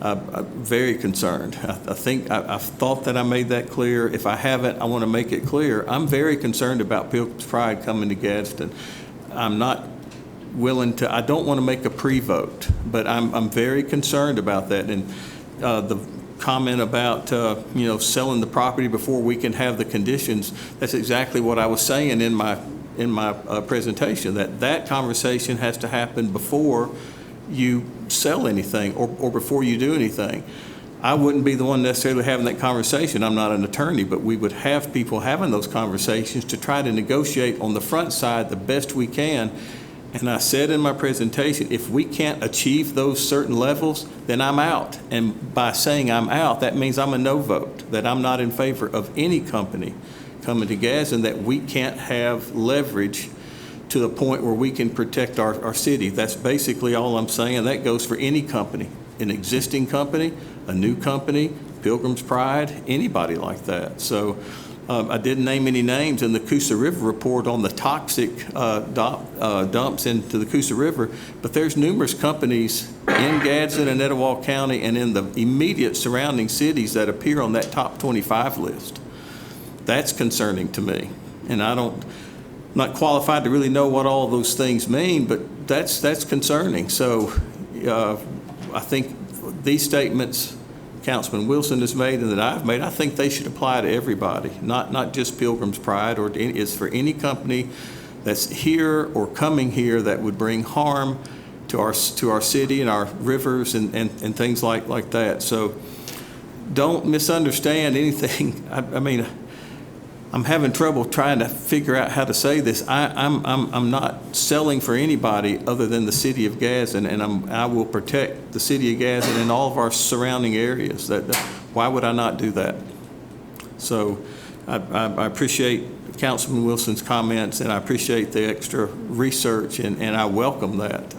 I'm very concerned. I've thought that I made that clear. If I haven't, I want to make it clear. I'm very concerned about Pilgrim's Pride coming to Gadsden. I'm not willing to, I don't want to make a pre-vote, but I'm very concerned about that. And the comment about, selling the property before we can have the conditions, that's exactly what I was saying in my presentation, that conversation has to happen before you sell anything or before you do anything. I wouldn't be the one necessarily having that conversation. I'm not an attorney, but we would have people having those conversations to try to negotiate on the front side the best we can. And I said in my presentation, if we can't achieve those certain levels, then I'm out. And by saying I'm out, that means I'm a no vote, that I'm not in favor of any company coming to Gadsden, that we can't have leverage to the point where we can protect our city. That's basically all I'm saying. That goes for any company, an existing company, a new company, Pilgrim's Pride, anybody like that. So I didn't name any names in the Coosa River report on the toxic dumps into the Coosa River, but there's numerous companies in Gadsden and Etowah County and in the immediate surrounding cities that appear on that top 25 list. That's concerning to me, and I'm not qualified to really know what all those things mean, but that's concerning. So I think these statements Councilman Wilson has made and that I've made, I think they should apply to everybody, not just Pilgrim's Pride, or it's for any company that's here or coming here that would bring harm to our city and our rivers and things like that. So don't misunderstand anything. I mean, I'm having trouble trying to figure out how to say this. I'm not selling for anybody other than the city of Gadsden, and I will protect the city of Gadsden and all of our surrounding areas. Why would I not do that? So I appreciate Councilman Wilson's comments, and I appreciate the extra research, and I welcome that.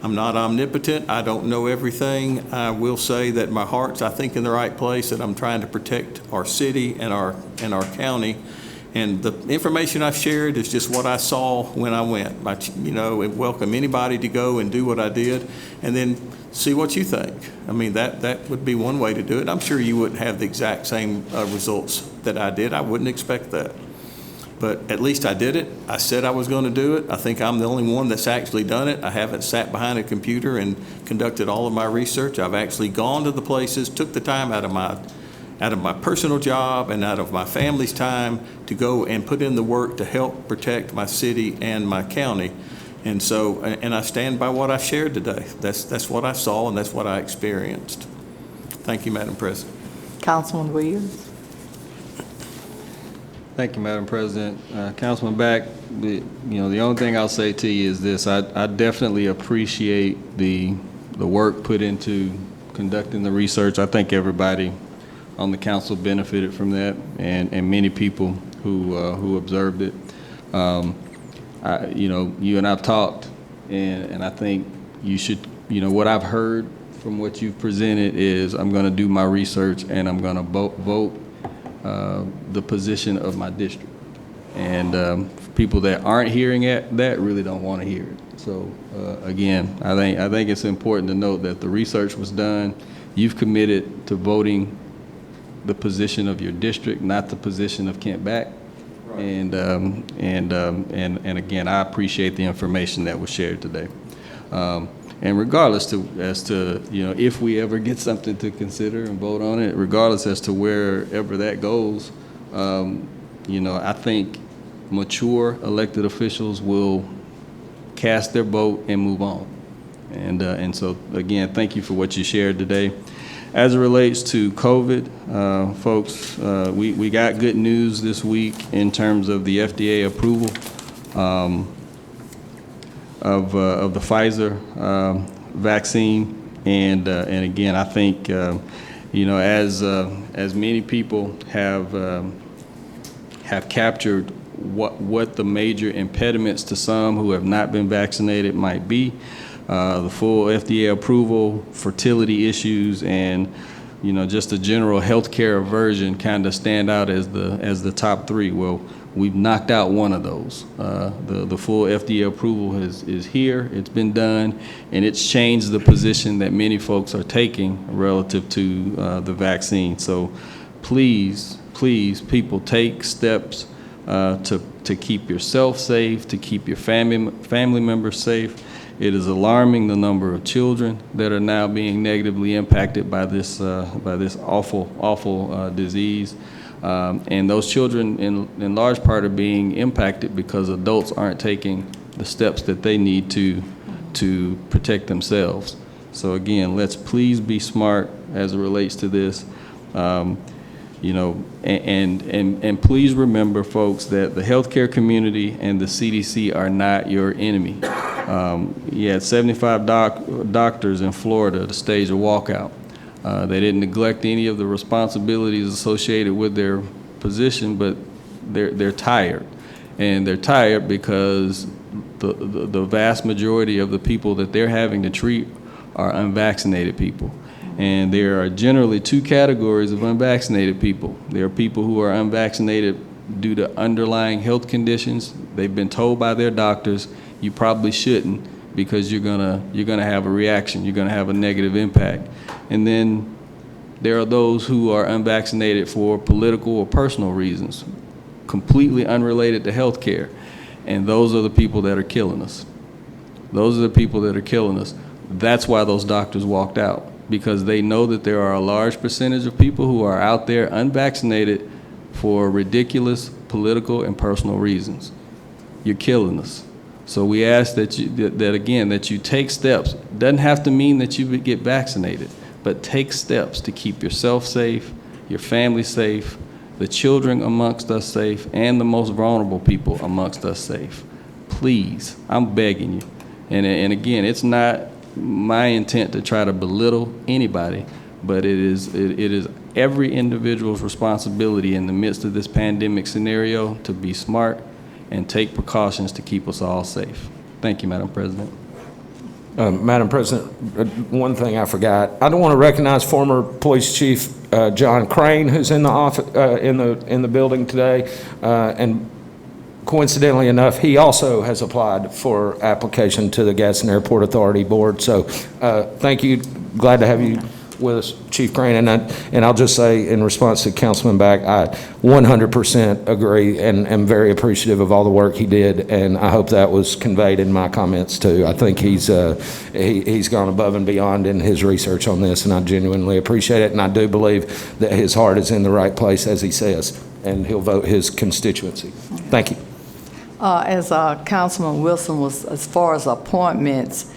I'm not omnipotent. I don't know everything. I will say that my heart's, I think, in the right place, that I'm trying to protect our city and our county. And the information I've shared is just what I saw when I went. Welcome anybody to go and do what I did, and then see what you think. I mean, that would be one way to do it. I'm sure you wouldn't have the exact same results that I did. I wouldn't expect that. But at least I did it. I said I was going to do it. I think I'm the only one that's actually done it. I haven't sat behind a computer and conducted all of my research. I've actually gone to the places, took the time out of my personal job and out of my family's time to go and put in the work to help protect my city and my county. And so, and I stand by what I shared today. That's what I saw and that's what I experienced. Thank you, Madam President. Councilman Williams. Thank you, Madam President. Councilman Back, the only thing I'll say to you is this: I definitely appreciate the work put into conducting the research. I think everybody on the council benefited from that, and many people who observed it. You and I've talked, and I think you should. What I've heard from what you've presented is I'm going to do my research and I'm going to vote the position of my district. And people that aren't hearing that really don't want to hear it. So again, I think it's important to note that the research was done. You've committed to voting the position of your district, not the position of Kent Back. Right. And again, I appreciate the information that was shared today. And regardless as to if we ever get something to consider and vote on it, regardless as to wherever that goes, I think mature elected officials will cast their vote and move on. And so again, thank you for what you shared today. As it relates to COVID, folks, we got good news this week in terms of the FDA approval of the Pfizer vaccine, and again, I think as many people have captured what the major impediments to some who have not been vaccinated might be. The full FDA approval, fertility issues, and just a general healthcare aversion kind of stand out as the top three. Well, we've knocked out one of those. The full FDA approval is here. It's been done, and it's changed the position that many folks are taking relative to the vaccine. So, please, people, take steps to keep yourself safe, to keep your family members safe. It is alarming the number of children that are now being negatively impacted by this awful disease. And those children, in large part, are being impacted because adults aren't taking the steps that they need to protect themselves. So again, let's please be smart as it relates to this. And please remember, folks, that the healthcare community and the CDC are not your enemy. You had 75 doctors in Florida to stage a walkout. They didn't neglect any of the responsibilities associated with their position, but they're tired. And they're tired because the vast majority of the people that they're having to treat are unvaccinated people. And there are generally two categories of unvaccinated people. There are people who are unvaccinated due to underlying health conditions. They've been told by their doctors, you probably shouldn't because you're gonna have a reaction, you're gonna have a negative impact. And then there are those who are unvaccinated for political or personal reasons, completely unrelated to health care. And those are the people that are killing us. Those are the people that are killing us. That's why those doctors walked out, because they know that there are a large percentage of people who are out there unvaccinated for ridiculous political and personal reasons. You're killing us. So we ask that you take steps. Doesn't have to mean that you get vaccinated, but take steps to keep yourself safe, your family safe, the children amongst us safe, and the most vulnerable people amongst us safe. Please, I'm begging you. And again, it's not my intent to try to belittle anybody, but it is every individual's responsibility in the midst of this pandemic scenario to be smart and take precautions to keep us all safe. Thank you, Madam President. Madam President, one thing I forgot. I don't want to recognize former Police Chief John Crane, who's in the office, in the building today, and coincidentally enough, he also has applied for application to the Gadsden Airport Authority Board. So, thank you. Glad to have you with us, Chief Crane. And I'll just say, in response to Councilman Back, I 100% agree and am very appreciative of all the work he did, and I hope that was conveyed in my comments too. I think he's gone above and beyond in his research on this, and I genuinely appreciate it. And I do believe that his heart is in the right place, as he says, and he'll vote his constituency. Thank you. As Councilman Wilson was, as far as appointments,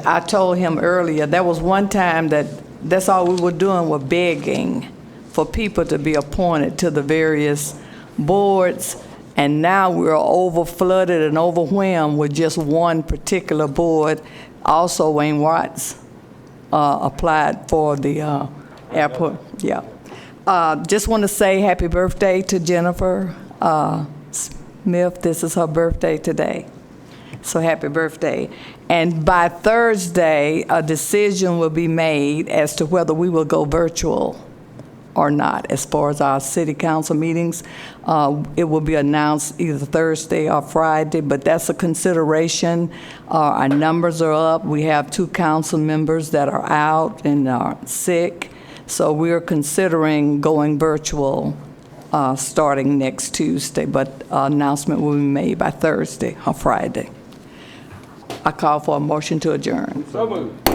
I told him earlier, there was one time that's all we were doing was begging for people to be appointed to the various boards, and now we're over flooded and overwhelmed with just one particular board. Also, Wayne Watts applied for the airport. Yeah. Just want to say happy birthday to Jennifer Smith. This is her birthday today. So happy birthday. And by Thursday, a decision will be made as to whether we will go virtual or not as far as our city council meetings. It will be announced either Thursday or Friday, but that's a consideration. Our numbers are up. We have 2 council members that are out and are sick. So we're considering going virtual starting next Tuesday, but announcement will be made by Thursday or Friday. I call for a motion to adjourn. So moved.